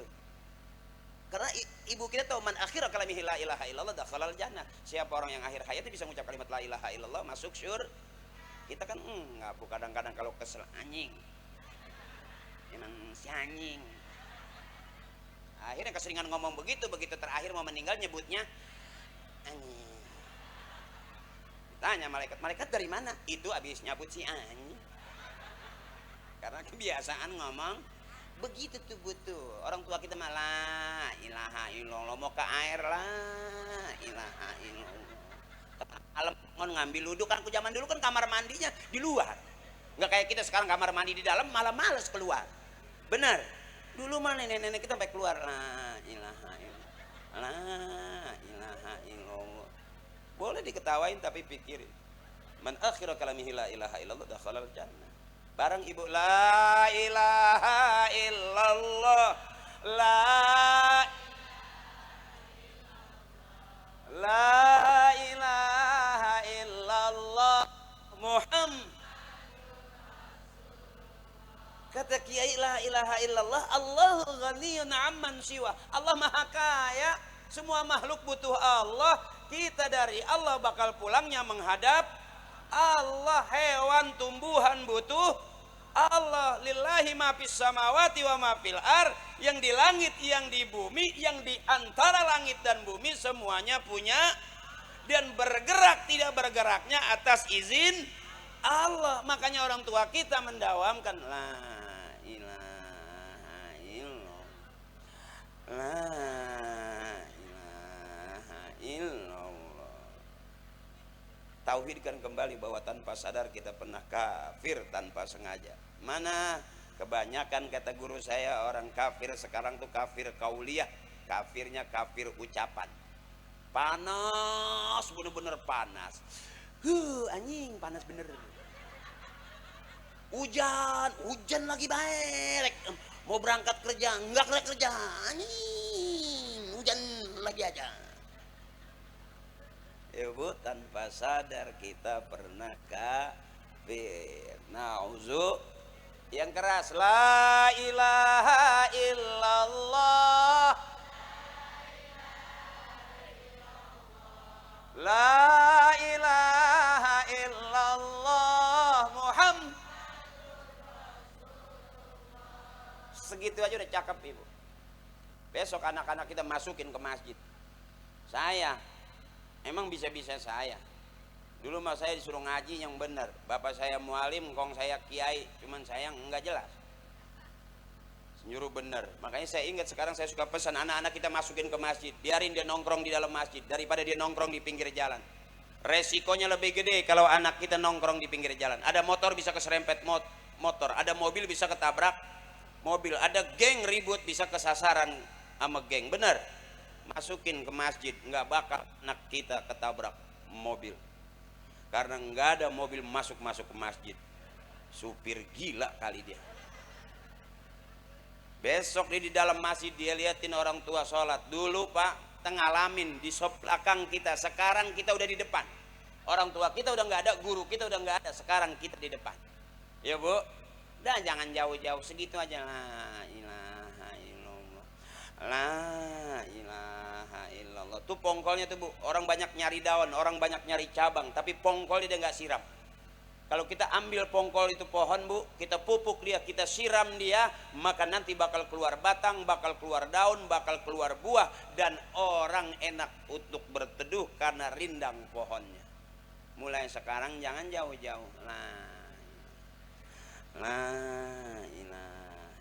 Karena ibu kita tahu man akhira kalamihi la ilaha illallah dakhalal jannah. Siapa orang yang akhir hayatnya bisa mengucap kalimat la ilaha illallah masuk syurga. Kita kan nggak Bu, kadang-kadang kalau kesel anjing. Emang si anjing. Akhirnya keseringan ngomong begitu terakhir mau meninggal nyebutnya anjing. Tanya malaikat dari mana? Itu habis nyabut si anjing. Karena kebiasaan ngomong begitu tuh butuh. Orang tua kita malah ilaha illallah, mau ke air lah ilaha illallah. Alam ngambil wudhu kan, zaman dulu kan kamar mandinya di luar. Nggak kayak kita sekarang kamar mandi di dalam malah males keluar. Benar. Dulu mah nenek-nenek kita sampai keluar la ilaha illallah. La ilaha illallah. Boleh diketawain tapi pikirin. Man akhira kalamihi la ilaha illallah dakhalal jannah. Bareng ibu la ilaha illallah, la ilaha illallah Muhammad. Kata kiai la ilaha illallah, Allahu ghaniyun amman siwa. Allah maha kaya, semua makhluk butuh Allah. Kita dari Allah bakal pulangnya menghadap Allah. Hewan tumbuhan butuh Allah. Lillahi ma fis samawati wa ma fil ar. Yang di langit, yang di bumi, yang di antara langit dan bumi semuanya punya. Dan bergerak tidak bergeraknya atas izin Allah. Makanya orang tua kita mendawamkan la ilaha illallah, la ilaha illallah. Tauhidkan kembali bahwa tanpa sadar kita pernah kafir tanpa sengaja. Mana kebanyakan kata guru saya orang kafir sekarang tuh kafir kauliyah, kafirnya kafir ucapan. Panas, bener-bener panas. Anjing panas bener. Hujan lagi baik. Mau berangkat kerja, enggak kerja. Anjing, hujan lagi aja. Ya Bu, tanpa sadar kita pernah kafir. Nauzu yang keras, la ilaha illallah, la ilaha illallah Muhammad. Segitu aja udah cakep Ibu. Besok anak-anak kita masukin ke masjid. Saya emang bisa-bisa saya. Dulu mah saya disuruh ngaji yang benar. Bapak saya mualim, kong saya kiai, cuman saya enggak jelas. Nyuruh benar. Makanya saya ingat sekarang saya suka pesan anak-anak kita masukin ke masjid. Biarin dia nongkrong di dalam masjid daripada dia nongkrong di pinggir jalan. Resikonya lebih gede kalau anak kita nongkrong di pinggir jalan. Ada motor bisa keserempet motor, ada mobil bisa ketabrak mobil, ada geng ribut bisa kesasaran sama geng. Benar. masukin ke masjid, nggak bakal anak kita ketabrak mobil. Karena nggak ada mobil masuk ke masjid. Supir gila kali dia. Besok dia di dalam masjid, dia liatin orang tua sholat. Dulu Pak, ngalamin di sop belakang kita. Sekarang kita udah di depan. Orang tua kita udah nggak ada, guru kita udah nggak ada. Sekarang kita di depan. Ya Bu, udah jangan jauh-jauh, segitu aja. La ilaha illallah, la ilaha illallah. Tuh pongkolnya tuh Bu, orang banyak nyari daun, orang banyak nyari cabang, tapi pongkol dia nggak siram. Kalau kita ambil pongkol itu pohon Bu, kita pupuk dia, kita siram dia, maka nanti bakal keluar batang, bakal keluar daun, bakal keluar buah, dan orang enak untuk berteduh karena rindang pohonnya. Mulai sekarang jangan jauh-jauh. Nah,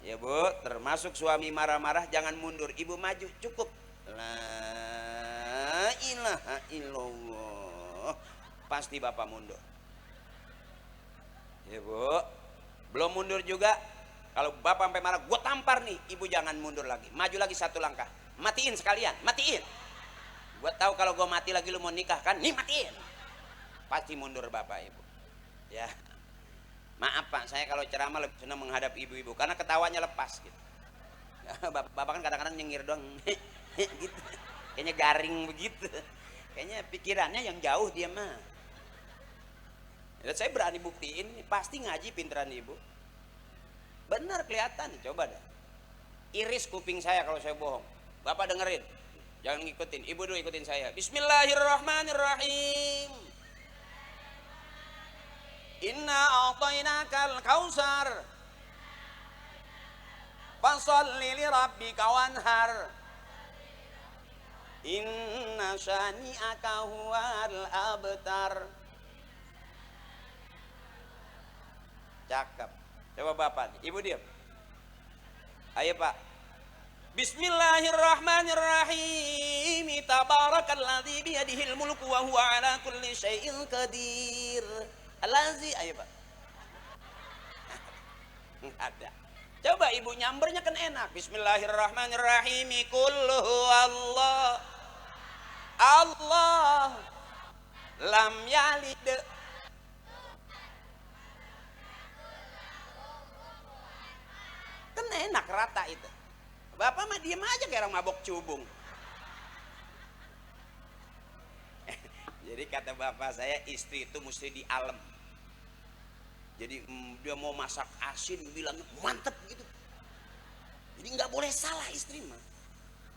ya Bu, termasuk suami marah-marah jangan mundur, ibu maju cukup. La ilaha illallah. Pasti bapak mundur. Ya Bu, belum mundur juga. Kalau bapak sampai marah, gue tampar nih, ibu jangan mundur lagi, maju lagi satu langkah, matiin sekalian, matiin. Gue tahu kalau gue mati lagi lu mau nikah kan, nih matiin. Pasti mundur bapak ibu. Ya, maaf Pak, saya kalau ceramah lebih senang menghadap ibu-ibu karena ketawanya lepas gitu. Bapak kan kadang-kadang nyengir doang, gitu. Kayaknya garing begitu. Kayaknya pikirannya yang jauh dia mah. Dan saya berani buktiin, pasti ngaji pinteran ibu. Benar kelihatan, coba dah. Iris kuping saya kalau saya bohong. Bapak dengerin, jangan ngikutin. Ibu dulu ikutin saya. Bismillahirrahmanirrahim. Inna a'tainakal kausar. Fasholli li rabbika wanhar. Inna syani'aka huwal abtar. Cakep. Coba bapak nih. Ibu diam. Ayo Pak. Bismillahirrahmanirrahim. Tabarakalladzi biyadihil mulku wa huwa ala kulli syai'in qadir. Allazi. Ayo Pak. Enggak ada. Coba ibu nyambernya kan enak. Bismillahirrahmanirrahim. Qul huwallah. Allah lam yalid. Kan enak rata itu. Bapak mah diem aja kayak orang mabok cubung. Jadi kata bapak saya, istri itu mesti di alam. Jadi dia mau masak asin bilang mantep gitu. Jadi nggak boleh salah istri mah.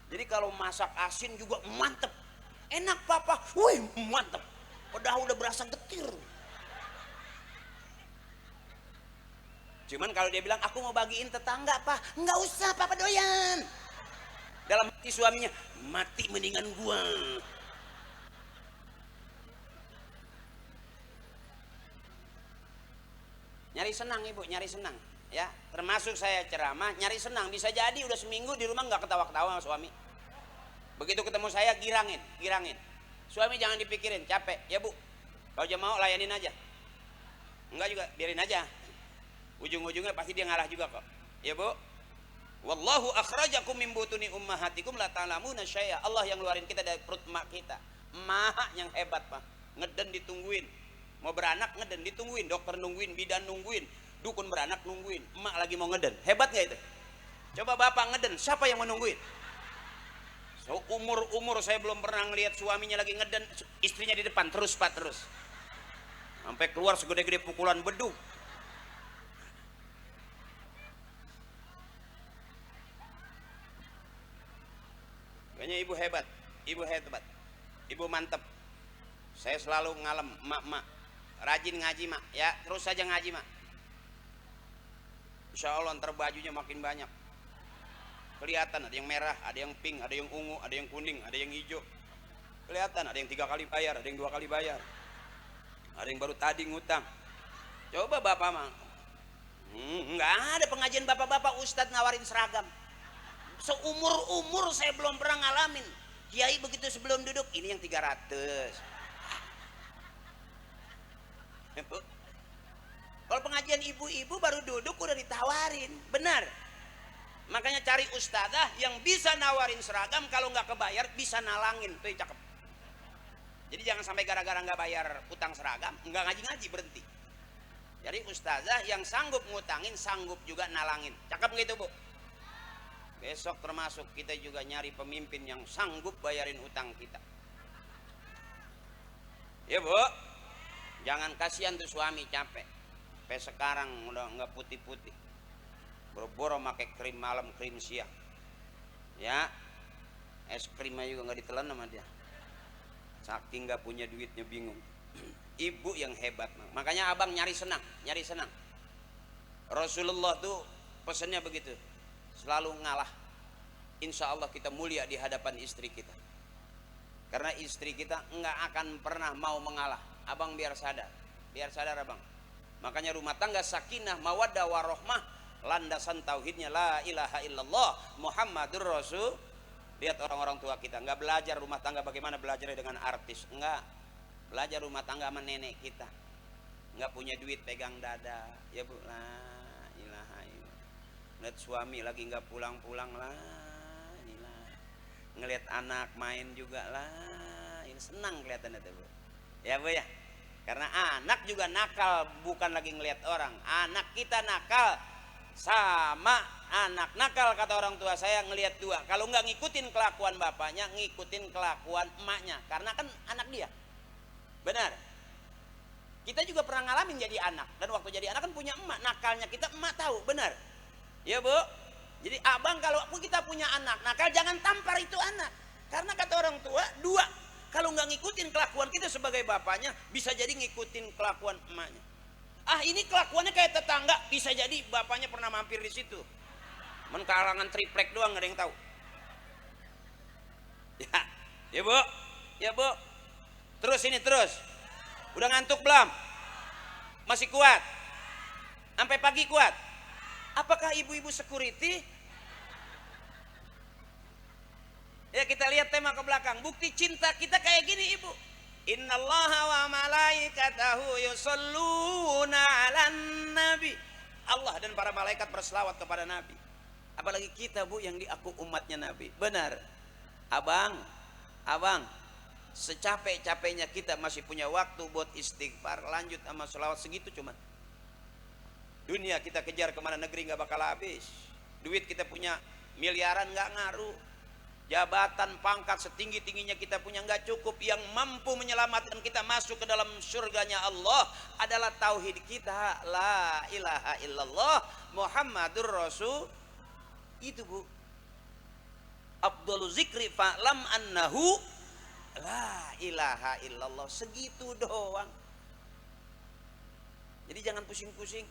Jadi kalau masak asin juga mantep. Enak papa, wih mantep. Udah berasa getir. Cuman kalau dia bilang aku mau bagiin tetangga Pak, nggak usah papa doyan. Dalam hati suaminya, mati mendingan gua. Nyari senang ibu, nyari senang ya. Termasuk saya ceramah nyari senang. Bisa jadi udah seminggu di rumah nggak ketawa-ketawa sama suami. Begitu ketemu saya girangin. Suami jangan dipikirin, capek ya Bu. Kalau dia mau layanin aja. Enggak juga, biarin aja. Ujung-ujungnya pasti dia ngalah juga kok. Ya Bu. Wallahu akhrajakum min butuni ummahatikum la ta'lamuna syai'a. Allah yang ngeluarin kita dari perut emak kita. Emak yang hebat Pak. Ngeden ditungguin. Mau beranak ngeden ditungguin, dokter nungguin, bidan nungguin, dukun beranak nungguin. Emak lagi mau ngeden. Hebat enggak itu? Coba bapak ngeden, siapa yang menungguin? So, umur saya belum pernah ngelihat suaminya lagi ngeden, istrinya di depan terus Pak, terus. Sampai keluar segede-gede pukulan beduk. Kayaknya ibu hebat, ibu mantep. Saya selalu ngalem, mak, rajin ngaji mak, ya terus saja ngaji mak. Insya Allah ntar bajunya makin banyak. Kelihatan ada yang merah, ada yang pink, ada yang ungu, ada yang kuning, ada yang hijau. Kelihatan ada yang 3 kali bayar, ada yang 2 kali bayar, ada yang baru tadi ngutang. Coba bapak mah, nggak ada pengajian bapak-bapak ustadz nawarin seragam. Seumur saya belum pernah ngalamin kiai begitu sebelum duduk ini yang 300. Kalau pengajian ibu-ibu baru duduk udah ditawarin, benar. Makanya cari ustadzah yang bisa nawarin seragam, kalau nggak kebayar bisa nalangin, tuh cakep. Jadi jangan sampai gara-gara nggak bayar utang seragam, nggak ngaji-ngaji, berhenti. Jadi ustazah yang sanggup ngutangin, sanggup juga nalangin. Cakep gitu Bu? Besok termasuk kita juga nyari pemimpin yang sanggup bayarin utang kita. Ya Bu? Jangan kasihan tuh suami capek. Sampai sekarang udah nggak putih-putih. Boro-boro pakai krim malam, krim siang. Ya, es krimnya juga nggak ditelan sama dia. Saking nggak punya duitnya bingung. Ibu yang hebat, makanya abang nyari senang. Rasulullah tuh pesannya begitu, selalu ngalah. Insya Allah kita mulia di hadapan istri kita, karena istri kita nggak akan pernah mau mengalah. Abang biar sadar abang. Makanya rumah tangga sakinah, mawaddah warohmah, landasan tauhidnya la ilaha illallah Muhammadur Rasul. Lihat orang-orang tua kita nggak belajar rumah tangga bagaimana belajarnya dengan artis, enggak. Belajar rumah tangga sama nenek kita, nggak punya duit pegang dada, ya Bu, la ilaha illallah. Lihat suami lagi nggak pulang-pulang, lah ilah. Ngelihat anak main juga, lah ini senang kelihatan itu Bu, ya Bu ya. Karena anak juga nakal, bukan lagi ngelihat orang. Anak kita nakal sama anak nakal, kata orang tua saya ngelihat dua. Kalau nggak ngikutin kelakuan bapaknya, ngikutin kelakuan emaknya, karena kan anak dia. Benar. Kita juga pernah ngalamin jadi anak, dan waktu jadi anak kan punya emak, nakalnya kita emak tahu, benar. Ya Bu. Jadi abang kalau kita punya anak nakal, jangan tampar itu anak. Karena kata orang tua, dua, kalau nggak ngikutin kelakuan kita sebagai bapaknya, bisa jadi ngikutin kelakuan emaknya. Ah ini kelakuannya kayak tetangga, bisa jadi bapaknya pernah mampir di situ. Kalangan triplek doang, nggak ada yang tahu. Ya Bu. Ya Bu. Terus ini terus. Udah ngantuk belum? Masih kuat? Sampai pagi kuat? Apakah ibu-ibu security? Ya kita lihat tema ke belakang. Bukti cinta kita kayak gini Ibu. Innallaha wa malaikatahu yusholluna 'alan nabi. Allah dan para malaikat berselawat kepada Nabi. Apalagi kita Bu yang diaku umatnya Nabi. Benar. Abang, secapek-capeknya kita masih punya waktu buat istighfar, lanjut sama sholawat segitu cuman. Dunia kita kejar kemana negeri nggak bakal habis. Duit kita punya miliaran nggak ngaruh. Jabatan, pangkat setinggi-tingginya kita punya nggak cukup. Yang mampu menyelamatkan kita masuk ke dalam surganya Allah adalah tauhid kita, la ilaha illallah Muhammadur Rasul. Itu Bu. Abdul zikri fa'lam annahu la ilaha illallah, segitu doang. Jadi jangan pusing-pusing,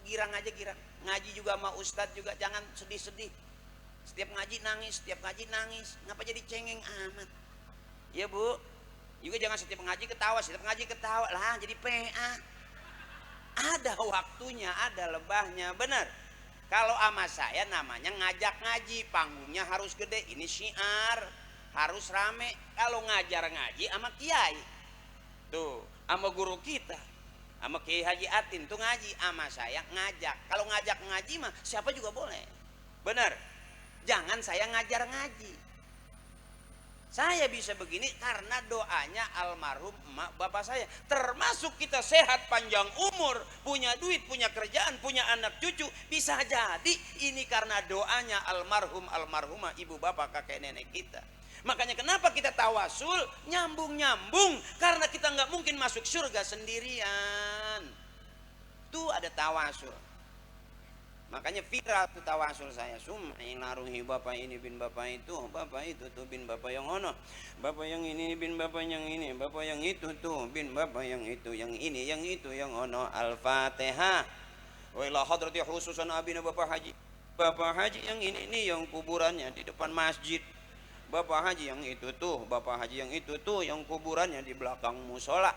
girang aja girang. Ngaji juga sama ustadz juga jangan sedih-sedih. Setiap ngaji nangis, ngapa jadi cengeng amat? Ya Bu. Juga jangan setiap ngaji ketawa, lah jadi PA. Ada waktunya, ada lebahnya, benar. Kalau ama saya namanya ngajak ngaji, panggungnya harus gede, ini syiar. Harus rame. Kalau ngajar ngaji sama kiai tuh, sama guru kita, sama Kiai Haji Atin tuh ngaji, sama saya ngajak. Kalau ngajak ngaji mah siapa juga boleh, benar. Jangan saya ngajar ngaji. Saya bisa begini karena doanya almarhum emak bapak saya. Termasuk kita sehat panjang umur, punya duit, punya kerjaan, punya anak cucu, bisa jadi ini karena doanya almarhum almarhumah ibu bapak kakek nenek kita. Makanya kenapa kita tawasul nyambung-nyambung, karena kita nggak mungkin masuk surga sendirian. Tuh ada tawasul. Makanya viral tuh tawasul saya. Sumai naruhi bapak ini bin bapak itu tuh bin bapak yang ono, bapak yang ini bin bapak yang ini, bapak yang itu tuh bin bapak yang itu, yang ini yang itu yang ono. Al-Fatihah. Wa ila hadrati khususan abina bapak haji. Bapak haji yang ini nih yang kuburannya di depan masjid. Bapak haji yang itu tuh, bapak haji yang itu tuh yang kuburannya di belakang musola.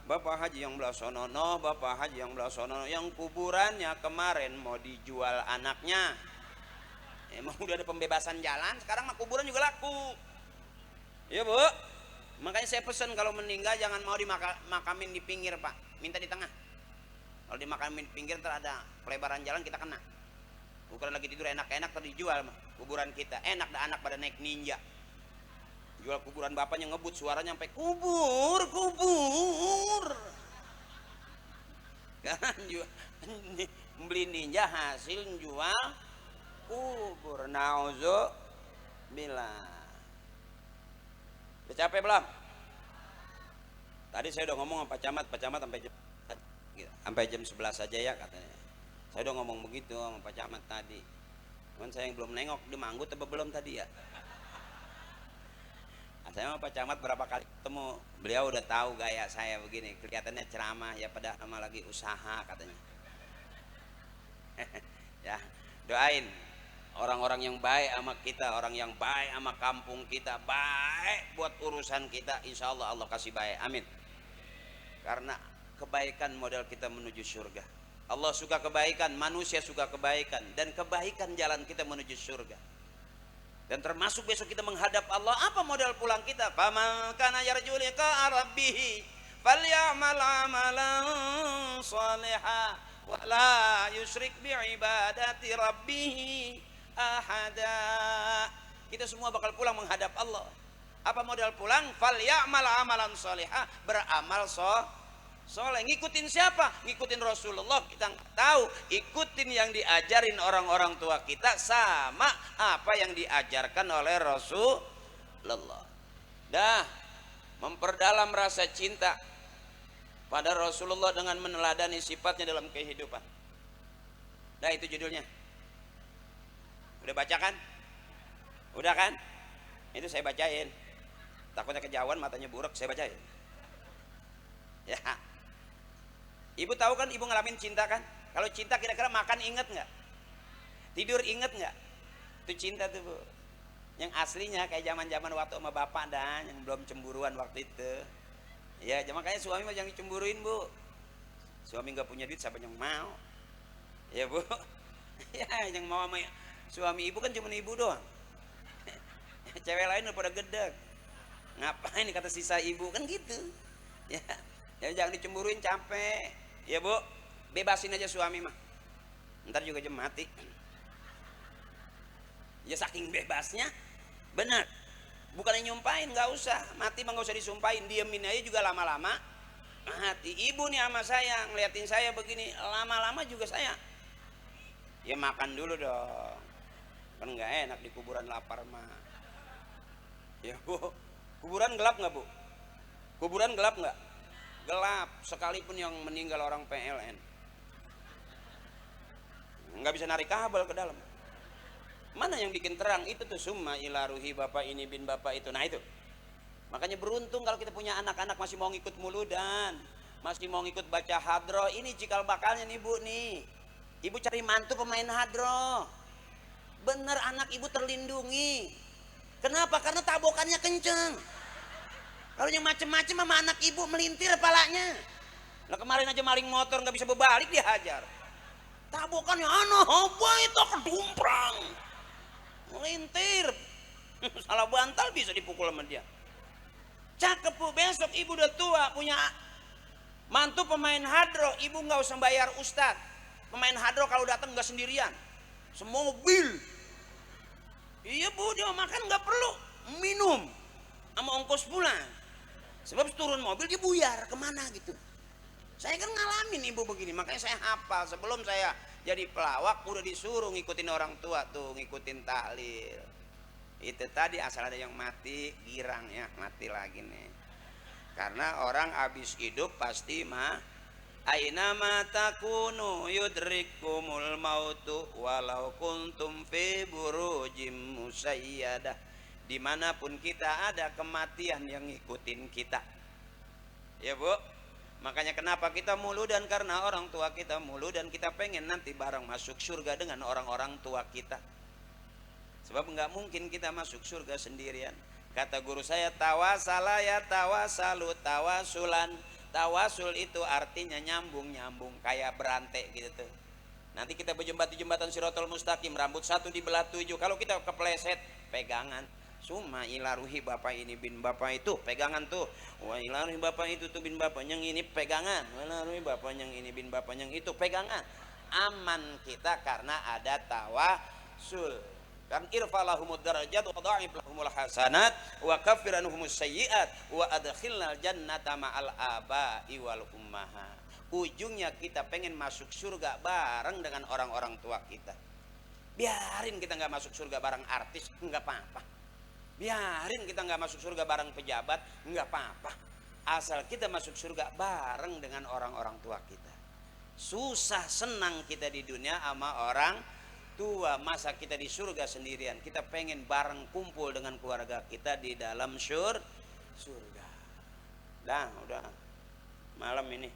Bapak haji yang belah sonono, bapak haji yang belah sonono, yang kuburannya kemarin mau dijual anaknya. Emang udah ada pembebasan jalan, sekarang mah kuburan juga laku. Ya Bu. Makanya saya pesan kalau meninggal jangan mau dimakamin di pinggir Pak, minta di tengah. Kalau dimakamin di pinggir ntar ada pelebaran jalan kita kena. Ukuran lagi tidur enak-enak tadi dijual mah. Kuburan kita enak, dah anak pada naik ninja. Jual kuburan bapaknya ngebut suaranya sampai kubur, kubur. Kan jual beli ninja hasil jual kubur. Nauzubillah. Udah capek belum? Tadi saya udah ngomong sama Pak Camat sampai jam 11 saja ya katanya. Saya udah ngomong begitu sama Pak Camat tadi. Cuman saya yang belum nengok, dia manggut apa belum tadi ya? Nah, saya sama Pak Camat berapa kali ketemu, beliau udah tahu gaya saya begini, kelihatannya ceramah ya, pada sama lagi usaha katanya. Ya, doain orang-orang yang baik sama kita, orang yang baik sama kampung kita, baik buat urusan kita, insya Allah Allah kasih baik, amin. Karena kebaikan modal kita menuju surga. Allah suka kebaikan, manusia suka kebaikan, dan kebaikan jalan kita menuju surga. Dan termasuk besok kita menghadap Allah, apa modal pulang kita? Faman kana yarju liqa'a rabbih falyamal 'amalan shalihan wa la yusyrik bi ibadati rabbih ahada. Kita semua bakal pulang menghadap Allah. Apa modal pulang? Falyamal 'amalan shalihan, beramal soleh. Ngikutin siapa? Ngikutin Rasulullah. Kita tahu, ikutin yang diajarin orang-orang tua kita sama apa yang diajarkan oleh Rasulullah. Dah, memperdalam rasa cinta pada Rasulullah dengan meneladani sifatnya dalam kehidupan. Dah, itu judulnya. Udah baca kan? Udah kan? Itu saya bacain. Takutnya kejauhan, matanya buruk, saya bacain. Ya. Ibu tahu kan, ibu ngalamin cinta kan? Kalau cinta kira-kira makan inget nggak? Tidur inget nggak? Itu cinta tuh, Bu. Yang aslinya kayak zaman-zaman waktu sama bapak dan yang belum cemburuan waktu itu. Ya, makanya suami mah jangan dicemburuin, Bu. Suami nggak punya duit, siapa yang mau? Ya, Bu. Ya, yang mau sama suami ibu kan cuma ibu doang. Cewek lain udah pada gedek. Ngapain kata sisa ibu kan gitu. Ya, jangan dicemburuin, capek. Ya, Bu, bebasin aja suami mah. Ntar juga jam mati. Ya saking bebasnya, benar. Bukannya nyumpain, nggak usah. Mati mah nggak usah disumpahin, diemin aja juga lama-lama mati. Ibu nih sama saya ngeliatin saya begini, lama-lama juga saya. Ya makan dulu dong. Kan nggak enak di kuburan lapar mah. Ya, Bu, kuburan gelap nggak, Bu? Kuburan gelap nggak? Gelap, sekalipun yang meninggal orang PLN nggak bisa narik kabel ke dalam. Mana yang bikin terang? Itu tuh summa ila ruhi bapak ini bin bapak itu. Nah itu, makanya beruntung kalau kita punya anak-anak masih mau ngikut muludan, masih mau ngikut baca hadroh. Ini cikal bakalnya nih, Bu nih. Ibu cari mantu pemain hadroh. Bener, anak ibu terlindungi. Kenapa? Karena tabokannya kenceng. Kalau yang macem-macem sama anak ibu melintir kepalanya. Nah, kemarin aja maling motor nggak bisa berbalik dihajar. Tabokannya apa itu, kedumprang. Melintir. Salah bantal bisa dipukul sama dia. Cakep, Bu. Besok ibu udah tua, punya mantu pemain hadroh, ibu nggak usah bayar ustadz. Pemain hadroh kalau datang nggak sendirian, semua mobil. Iya, Bu, dia makan nggak perlu minum sama ongkos pulang. Sebab turun mobil dia buyar kemana gitu. Saya kan ngalamin ibu begini, makanya saya hafal. Sebelum saya jadi pelawak udah disuruh ngikutin orang tua tuh, ngikutin tahlil. Itu tadi asal ada yang mati girang ya, mati lagi nih. Karena orang habis hidup pasti mah aina ma takunu yudrikumul mautu walau kuntum fi burujim musayyadah. Dimanapun kita ada, kematian yang ngikutin kita. Ya, Bu. Makanya kenapa kita mulu, dan karena orang tua kita mulu, dan kita pengen nanti bareng masuk surga dengan orang-orang tua kita. Sebab nggak mungkin kita masuk surga sendirian. Kata guru saya, tawasala ya tawasalu tawasulan. Tawasul itu artinya nyambung-nyambung kayak berantai gitu tuh. Nanti kita berjembat di jembatan Shirathul Mustaqim, rambut satu dibelah 7. Kalau kita kepleset, pegangan. Summa ila ruhi bapak ini bin bapak itu, pegangan tuh. Wa ila ruhi bapak itu tuh bin bapak yang ini, pegangan. Wa ila ruhi bapak yang ini bin bapak yang itu, pegangan. aman kita karena ada tawasul. Kan irfalahumud darajat wa dha'if lahumul hasanat wa kaffir anhumus sayyi'at wa adkhilnal jannata ma'al aba'i wal ummahat. Ujungnya kita pengen masuk surga bareng dengan orang-orang tua kita. Biarin kita nggak masuk surga bareng artis, nggak apa-apa. Biarin kita nggak masuk surga bareng pejabat, nggak apa-apa. Asal kita masuk surga bareng dengan orang-orang tua kita. Susah senang kita di dunia sama orang tua, masa kita di surga sendirian. Kita pengen bareng kumpul dengan keluarga kita di dalam surga. Udah malam ini.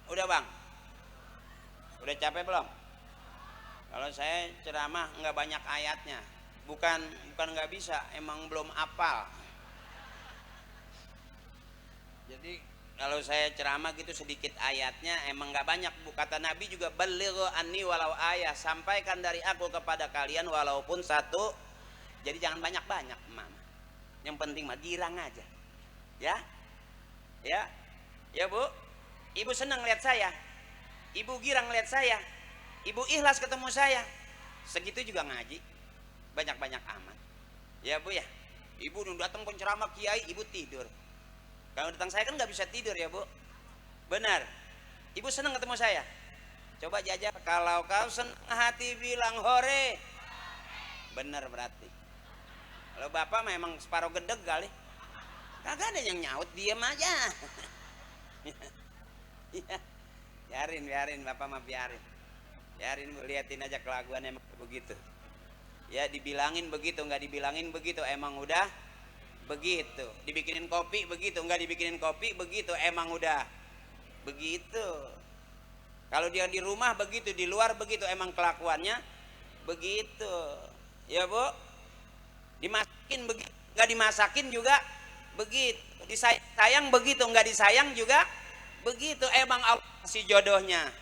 Udah bang. Udah capek belum? Kalau saya ceramah nggak banyak ayatnya. Bukan nggak bisa, emang belum hafal. Jadi kalau saya ceramah gitu sedikit ayatnya, emang nggak banyak bu. Kata Nabi juga, balighu anni walau ayat, sampaikan dari aku kepada kalian walaupun satu. Jadi jangan banyak-banyak, mama. Yang penting mah girang aja, ya bu. Ibu senang lihat saya, ibu girang lihat saya, ibu ikhlas ketemu saya. Segitu juga ngaji, banyak-banyak aman, ya bu ya. Ibu datang penceramah kiai, ibu tidur. Kalau datang saya kan nggak bisa tidur ya bu. Benar. Ibu senang ketemu saya. Coba jajak, kalau kau senang hati bilang hore. Benar berarti. Kalau bapak memang separuh gedeg kali. Kagak ada yang nyaut, diam aja. Biarin bapak mah biarin bu, liatin aja kelakuannya emang begitu. Ya dibilangin begitu, nggak dibilangin begitu, emang udah begitu. Dibikinin kopi begitu, nggak dibikinin kopi begitu, emang udah begitu. Kalau dia di rumah begitu, di luar begitu, emang kelakuannya begitu. Ya bu, dimasakin begitu, nggak dimasakin juga begitu. Disayang begitu, nggak disayang juga begitu. Emang Allah kasih jodohnya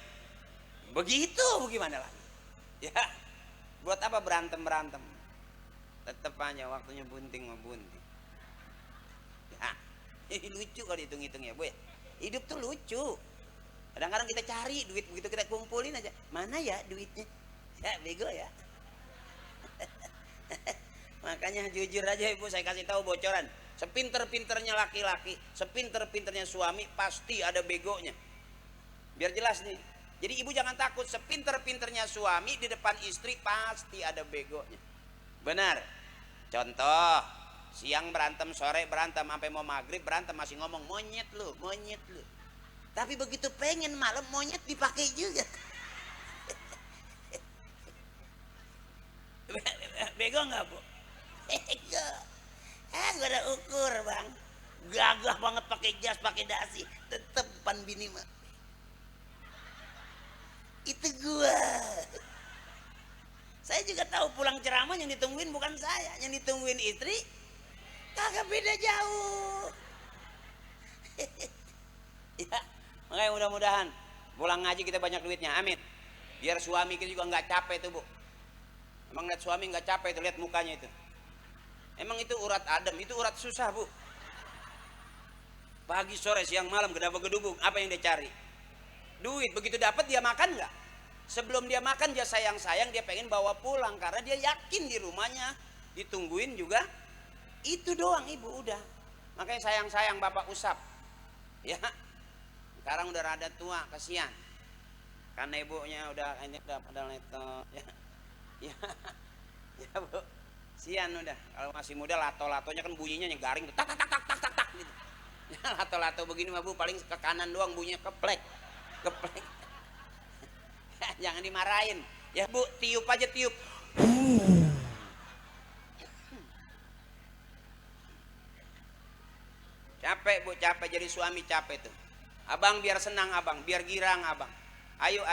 begitu, gimana lagi? Ya, buat apa berantem? Tetep aja waktunya bunting mah bunting. Ya, lucu kalau hitung-hitung ya bu ya. Hidup tuh lucu. Kadang-kadang kita cari duit, begitu kita kumpulin aja, mana ya duitnya? Ya bego ya. Makanya jujur aja ibu, saya kasih tahu bocoran. Sepinter-pinternya laki-laki, sepinter-pinternya suami, pasti ada begonya. Biar jelas nih. Jadi ibu jangan takut, sepinter-pinternya suami di depan istri pasti ada begonya. Benar. Contoh, siang berantem, sore berantem, sampai mau maghrib berantem, masih ngomong monyet lu. Tapi begitu pengen malam monyet dipakai juga. Bego nggak bu? Bego. Gak ada ukur bang. Gagah banget pakai jas, pakai dasi, tetep depan bini mah. Itu gua. Saya juga tahu pulang ceramah yang ditungguin bukan saya, yang ditungguin istri. Kagak beda jauh. Ya, makanya mudah-mudahan pulang ngaji kita banyak duitnya, amin. Biar suami kita juga nggak capek tuh bu. Emang lihat suami nggak capek tuh, lihat mukanya itu. Emang itu urat adem, itu urat susah bu. Pagi sore siang malam gedabuk-gedubuk, apa yang dia cari? Duit. Begitu dapat dia makan nggak? Sebelum dia makan dia sayang-sayang, dia pengen bawa pulang karena dia yakin di rumahnya ditungguin juga. Itu doang ibu udah. Makanya sayang-sayang bapak usap. Ya. Sekarang udah rada tua, kasihan. Karena ibunya udah pada leto. Ya. Ya bu. Sian udah. Kalau masih muda lato-latonya kan bunyinya garing tuh. Tak gitu. Ya, lato-lato begini mah bu paling ke kanan doang bunyinya keplek. Jangan dimarahin. Ya bu, tiup aja tiup. Capek bu, capek jadi suami capek tuh. Abang biar senang abang, biar girang abang. Ayo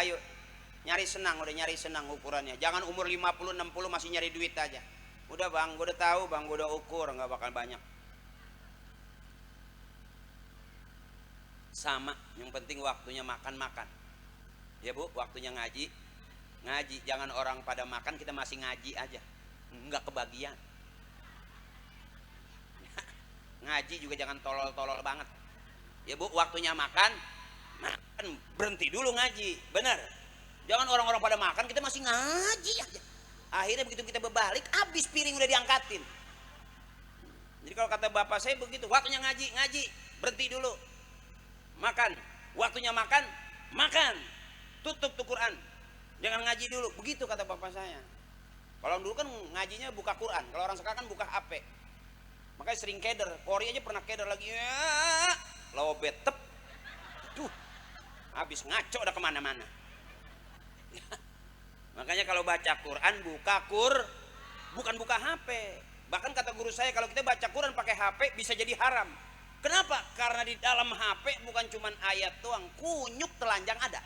nyari senang, udah nyari senang ukurannya. Jangan umur 50 60 masih nyari duit aja. Udah bang, gue udah tahu bang, gue udah ukur, nggak bakal banyak. Sama, yang penting waktunya makan. Ya bu, waktunya ngaji. Jangan orang pada makan kita masih ngaji aja, nggak kebagian. Ngaji juga jangan tolol-tolol banget. Ya bu, waktunya makan. Kan berhenti dulu ngaji, benar. Jangan orang-orang pada makan kita masih ngaji aja. Akhirnya begitu kita berbalik, habis piring udah diangkatin. Jadi kalau kata bapak saya begitu, waktunya ngaji, ngaji, berhenti dulu. Makan, waktunya makan, makan. Tutup tuh Quran. Jangan ngaji dulu, begitu kata bapak saya. Kalau dulu kan ngajinya buka Quran, kalau orang sekarang kan buka HP. Makanya sering keder, Kori aja pernah keder lagi. Ya, lobet tep. Duh, habis ngaco udah kemana-mana. Makanya kalau baca Quran bukan buka HP. Bahkan kata guru saya kalau kita baca Quran pakai HP bisa jadi haram. Kenapa? Karena di dalam HP bukan cuma ayat doang, kunyuk telanjang ada.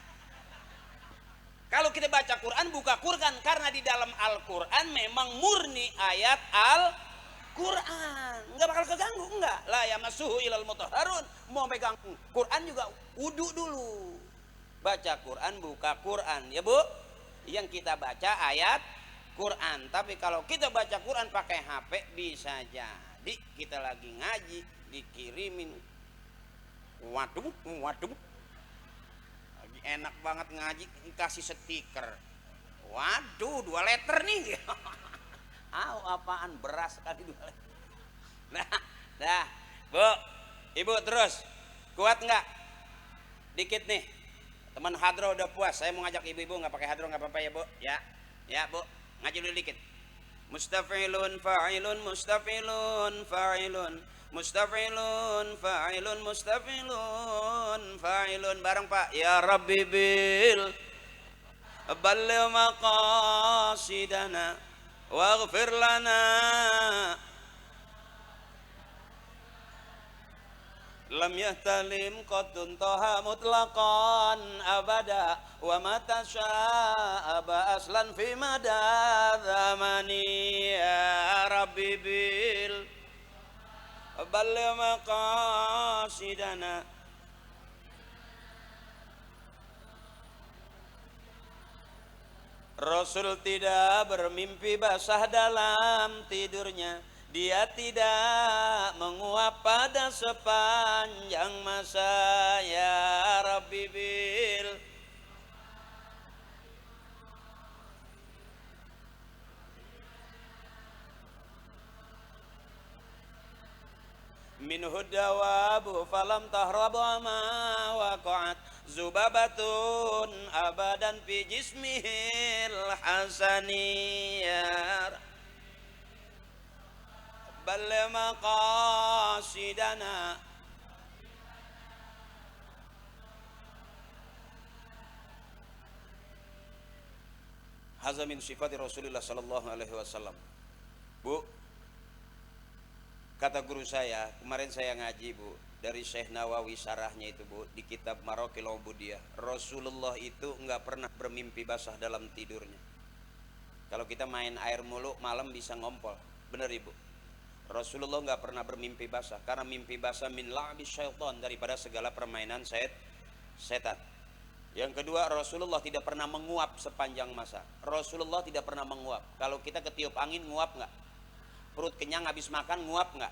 Kalau kita baca Quran buka Quran karena di dalam Al-Quran memang murni ayat Al-Quran. Enggak bakal keganggu, enggak. La yamassuhu ilal mutahharun. Mau pegang Quran juga wudu dulu. Baca Quran buka Quran, ya Bu. Yang kita baca ayat Quran. Tapi kalau kita baca Quran pakai HP bisa jadi kita lagi ngaji dikirimin. Waduh. Lagi enak banget ngaji kasih stiker. Waduh, 2 liter nih. Apaan beras kali 2 liter. Nah, Bu, Ibu terus. Kuat nggak? Dikit nih. Teman hadro udah puas. Saya mau ngajak ibu-ibu nggak pakai hadro nggak apa-apa ya Bu. Ya Bu, ngaji dulu dikit. Mustafilun fa'ilun mustafilun fa'ilun mustafilun fa'ilun mustafilun fa'ilun bareng Pak. Ya Rabbi bil balligh maqasidana waghfir lana lam yahtalim qadun toha mutlaqan abada wa mata sya'aba aslan fi mada zamani. Ya Rabbi bil balligh maqasidana Rasul tidak bermimpi basah dalam tidurnya. Dia tidak menguap pada sepanjang masa. Ya Rabbi bil minhu dawabu falam tahrabu ma waqa'at zubabatun abadan fi jismihil hasaniyar balligh maqasidana hadza min sifati Rasulullah sallallahu alaihi wasallam. Bu, kata guru saya, kemarin saya ngaji Bu, dari Syekh Nawawi syarahnya itu Bu, di kitab Maraqil Ubudiyah. Rasulullah itu enggak pernah bermimpi basah dalam tidurnya. Kalau kita main air mulu malam bisa ngompol. Benar Ibu? Rasulullah enggak pernah bermimpi basah, karena mimpi basah min la'bi syaitan, daripada segala permainan setan. Yang kedua, Rasulullah tidak pernah menguap sepanjang masa. Rasulullah tidak pernah menguap. Kalau kita ketiup angin nguap enggak? Perut kenyang habis makan nguap nggak?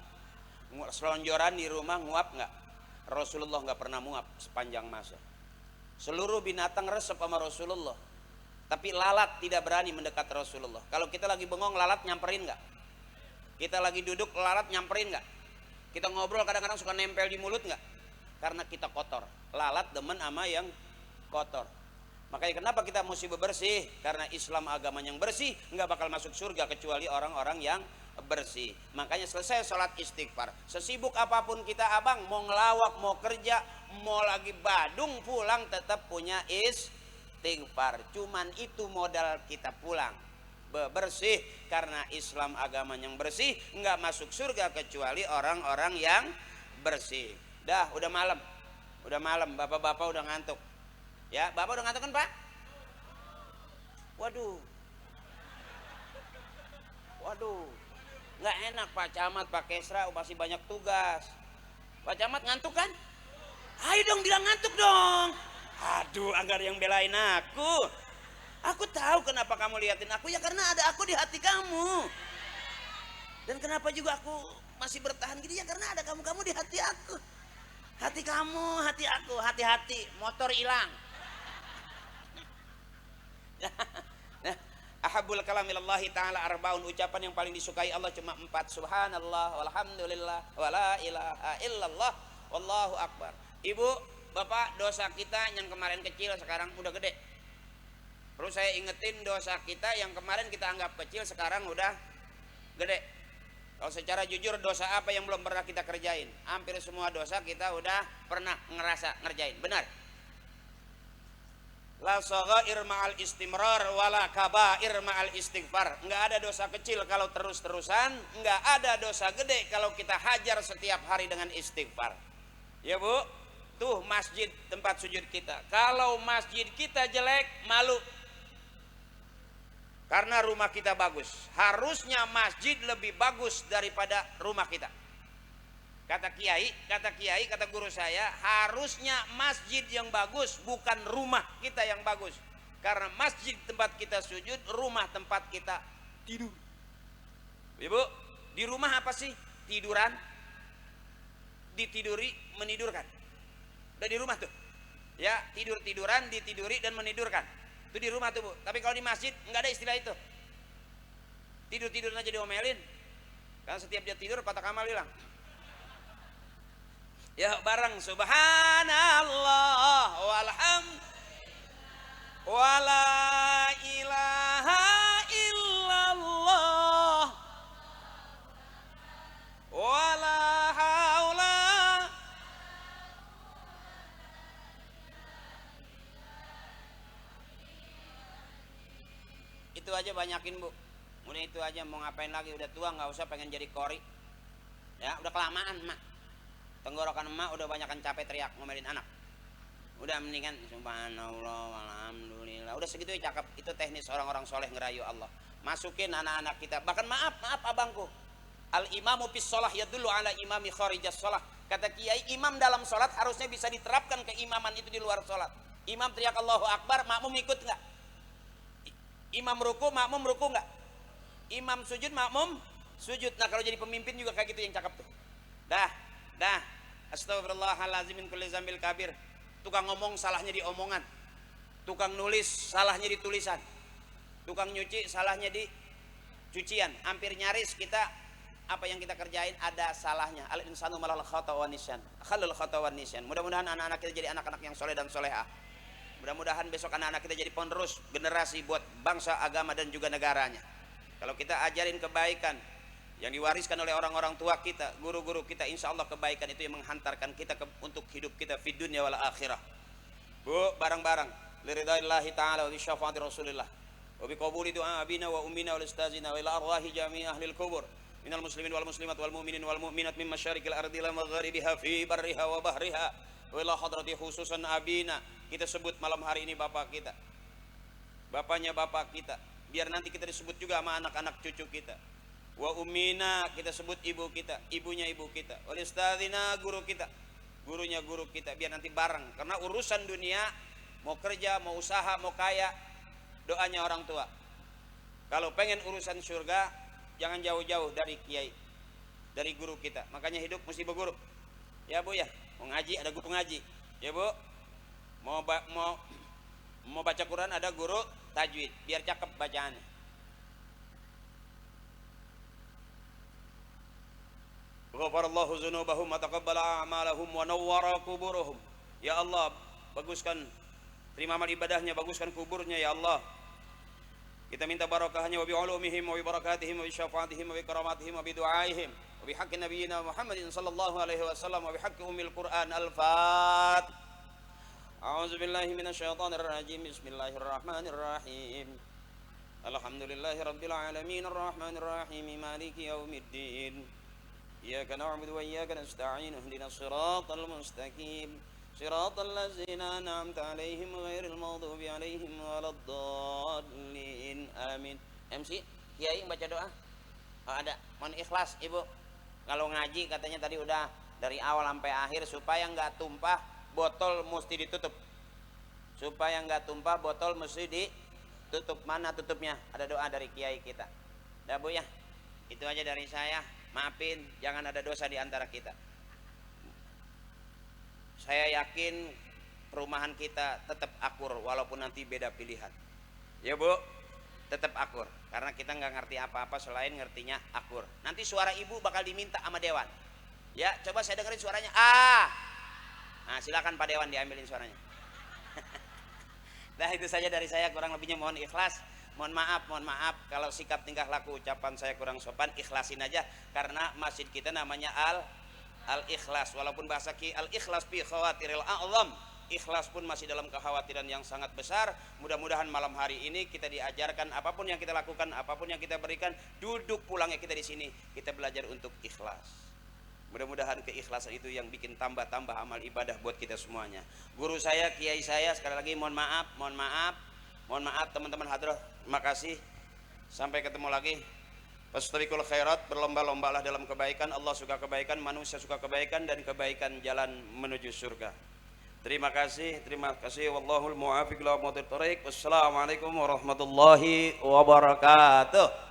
Selonjoran di rumah nguap nggak? Rasulullah nggak pernah nguap sepanjang masa. Seluruh binatang resep sama Rasulullah, tapi lalat tidak berani mendekat Rasulullah. Kalau kita lagi bengong, lalat nyamperin nggak? Kita lagi duduk, lalat nyamperin nggak? Kita ngobrol kadang-kadang suka nempel di mulut nggak? Karena kita kotor. Lalat demen sama yang kotor. Makanya kenapa kita mesti bebersih? Karena Islam agama yang bersih, nggak bakal masuk surga kecuali orang-orang yang bersih. Makanya selesai sholat istighfar, sesibuk apapun kita abang, mau ngelawak, mau kerja, mau lagi badung, pulang tetap punya istighfar. Cuman itu modal kita pulang, bersih. Karena Islam agama yang bersih, nggak masuk surga kecuali orang-orang yang bersih. Dah, udah malam, bapak-bapak udah ngantuk. Ya, bapak udah ngantuk kan Pak? Waduh, nggak enak Pak Camat, Pak Kesra masih banyak tugas. Pak Camat ngantuk kan? Ayo dong bilang ngantuk dong. Aduh, agar yang belain aku. Aku tahu kenapa kamu liatin aku, ya karena ada aku di hati kamu. Dan kenapa juga aku masih bertahan gini, ya karena ada kamu di hati aku. Hati kamu, hati aku, hati-hati, motor hilang. Nah, ahabul kalam ilallahi ta'ala arbaun, ucapan yang paling disukai Allah cuma 4. Subhanallah, walhamdulillah, wala ilaha illallah, wallahu akbar. Ibu, bapak, dosa kita yang kemarin kecil sekarang udah gede. Perlu saya ingetin, dosa kita yang kemarin kita anggap kecil sekarang udah gede. Kalau secara jujur, dosa apa yang belum pernah kita kerjain? Hampir semua dosa kita udah pernah ngerasa ngerjain. Benar? La shaghair ma'al istimrar wala kabair ma'al istighfar. Enggak ada dosa kecil kalau terus-terusan, enggak ada dosa gede kalau kita hajar setiap hari dengan istighfar. Ya Bu, tuh masjid tempat sujud kita. Kalau masjid kita jelek, malu. Karena rumah kita bagus. Harusnya masjid lebih bagus daripada rumah kita. Kata kiai, kata guru saya, harusnya masjid yang bagus, bukan rumah kita yang bagus. Karena masjid tempat kita sujud, rumah tempat kita tidur. Ibu, di rumah apa sih? Tiduran, ditiduri, menidurkan. Udah di rumah tuh. Ya, tiduran, ditiduri dan menidurkan. Itu di rumah tuh Bu. Tapi kalau di masjid nggak ada istilah itu. Tidur aja diomelin. Karena setiap dia tidur kotak amal hilang. Ya bareng subhanallah walhamdulillah wala ilaha illallah wala haula. Itu aja banyakin Bu. Udah itu aja, mau ngapain lagi, udah tua nggak usah pengen jadi kori. Ya udah kelamaan mak. Tenggorokan emak udah banyakan capek teriak ngomelin anak. Udah mendingan subhanallah walhamdulillah. Udah segitu ya cakep. Itu teknis orang-orang soleh ngerayu Allah. Masukin anak-anak kita. Bahkan maaf abangku. Al imamu fis shalah yadullu ala imami kharijas shalah. Kata kiai, imam dalam sholat harusnya bisa diterapkan keimaman itu di luar sholat. Imam teriak Allahu Akbar, makmum ikut nggak? Imam ruku, makmum ruku nggak? Imam sujud, makmum sujud. Nah kalau jadi pemimpin juga kayak gitu yang cakep tuh. Dah. Astagfirullahaladzim min kulli zambil kabir. Tukang ngomong salahnya di omongan. Tukang nulis salahnya di tulisan. Tukang nyuci salahnya di cucian. Hampir nyaris kita apa yang kita kerjain ada salahnya. Al insanu malal khata wa nisyan. Khalul khata wa nisyan. Mudah-mudahan anak-anak kita jadi anak-anak yang soleh dan solehah. Mudah-mudahan besok anak-anak kita jadi penerus generasi buat bangsa, agama dan juga negaranya. Kalau kita ajarin kebaikan yang diwariskan oleh orang-orang tua kita, guru-guru kita, insya Allah kebaikan itu yang menghantarkan kita untuk hidup kita di dunia wal akhirah. Bu, barang-barang liridaillahi ta'ala wa bi syafaati rasulillah wa bi qabuli du'a abina wa ummina wal ustazina wa ila arwahi jami'i ahlil kubur minal muslimin wal muslimat wal mu'minin wal mu'minat min masyarikil ardi ila magharibiha fi barriha wa bahriha wa ila hadrati khususan abina. Kita sebut malam hari ini bapak kita, bapaknya bapak kita, biar nanti kita disebut juga sama anak-anak cucu kita. Wa ummina, kita sebut ibu kita, ibunya ibu kita. Wal ustadzina, guru kita, gurunya guru kita, biar nanti bareng. Karena urusan dunia, mau kerja, mau usaha, mau kaya, doanya orang tua. Kalau pengen urusan surga, jangan jauh-jauh dari kiai, dari guru kita. Makanya hidup mesti berguru. Ya Bu ya, mau ngaji ada guru ngaji. Ya Bu, mau baca Quran ada guru tajwid, biar cakep bacaannya. Ghafarallahu dzunubahum wa taqabbala a'malahum wa nawwara kuburahum. Ya Allah, baguskan, terima amal ibadahnya, baguskan kuburnya ya Allah. Kita minta barakahnya wa bi ulumihim wa bi barakatihim wa bi syafaatihim wa bi karamatihim wa bi du'aihim wa bi haqqi nabiyyina Muhammadin sallallahu alaihi wasallam wa bi haqqi ummil Qur'an. Al-Fat. A'udzu billahi minasyaitonir rajim. Bismillahirrahmanirrahim. Alhamdulillahi rabbil alamin arrahmanir rahim maliki yaumiddin. إياك نعبد وإياك نستعين اهدنا الصراط المستقيم صراط الذين أنعمت عليهم غير المغضوب عليهم ولا الضالين آمين. MC Kiai baca doa. Oh, ada. Mohon ikhlas Ibu. Kalau ngaji katanya tadi udah dari awal sampai akhir supaya nggak tumpah botol mesti ditutup. Supaya nggak tumpah botol mesti ditutup. Mana tutupnya? Ada doa dari Kiai kita. Dah Bu ya. Itu aja dari saya. Maafin, jangan ada dosa di antara kita. Saya yakin perumahan kita tetap akur walaupun nanti beda pilihan. Ya Bu, tetap akur karena kita nggak ngerti apa-apa selain ngertinya akur. Nanti suara ibu bakal diminta sama dewan. Ya, coba saya dengerin suaranya. Nah, silakan Pak Dewan diambilin suaranya. Nah, itu saja dari saya, kurang lebihnya mohon ikhlas. Mohon maaf kalau sikap tingkah laku ucapan saya kurang sopan, ikhlasin aja karena masjid kita namanya Al-Ikhlas. Walaupun bahasa Al-Ikhlas fi khawatiril a'zam, ikhlas pun masih dalam kekhawatiran yang sangat besar. Mudah-mudahan malam hari ini kita diajarkan apapun yang kita lakukan, apapun yang kita berikan, duduk pulangnya kita di sini, kita belajar untuk ikhlas. Mudah-mudahan keikhlasan itu yang bikin tambah-tambah amal ibadah buat kita semuanya. Guru saya, kiai saya, sekali lagi mohon maaf teman-teman hadrah. Terima kasih. Sampai ketemu lagi. Fastabiqul khairat, berlomba-lombalah dalam kebaikan. Allah suka kebaikan, manusia suka kebaikan, dan kebaikan jalan menuju surga. Terima kasih. Wallahul muwaffiq ila aqwamit thoriq. Wassalamualaikum warahmatullahi wabarakatuh.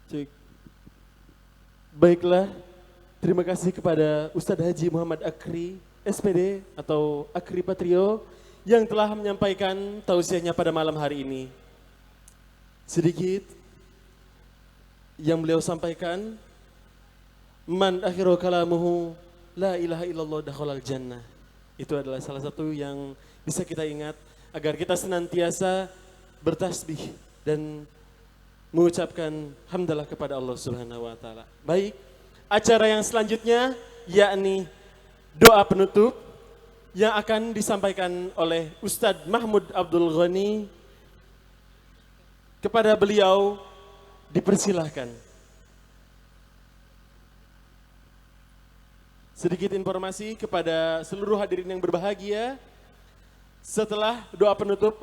Cek. Baiklah, terima kasih kepada Ustadz Haji Muhammad Akri, SPD atau Akri Patrio yang telah menyampaikan tausiahnya pada malam hari ini. Sedikit yang beliau sampaikan, man akhiru kalamuhu la ilaha illallah dakhalal jannah. Itu adalah salah satu yang bisa kita ingat agar kita senantiasa bertasbih dan mengucapkan hamdalah kepada Allah Subhanahu wa taala. Baik, acara yang selanjutnya yakni doa penutup yang akan disampaikan oleh Ustadz Mahmud Abdul Ghani. Kepada beliau dipersilahkan. Sedikit informasi kepada seluruh hadirin yang berbahagia. Setelah doa penutup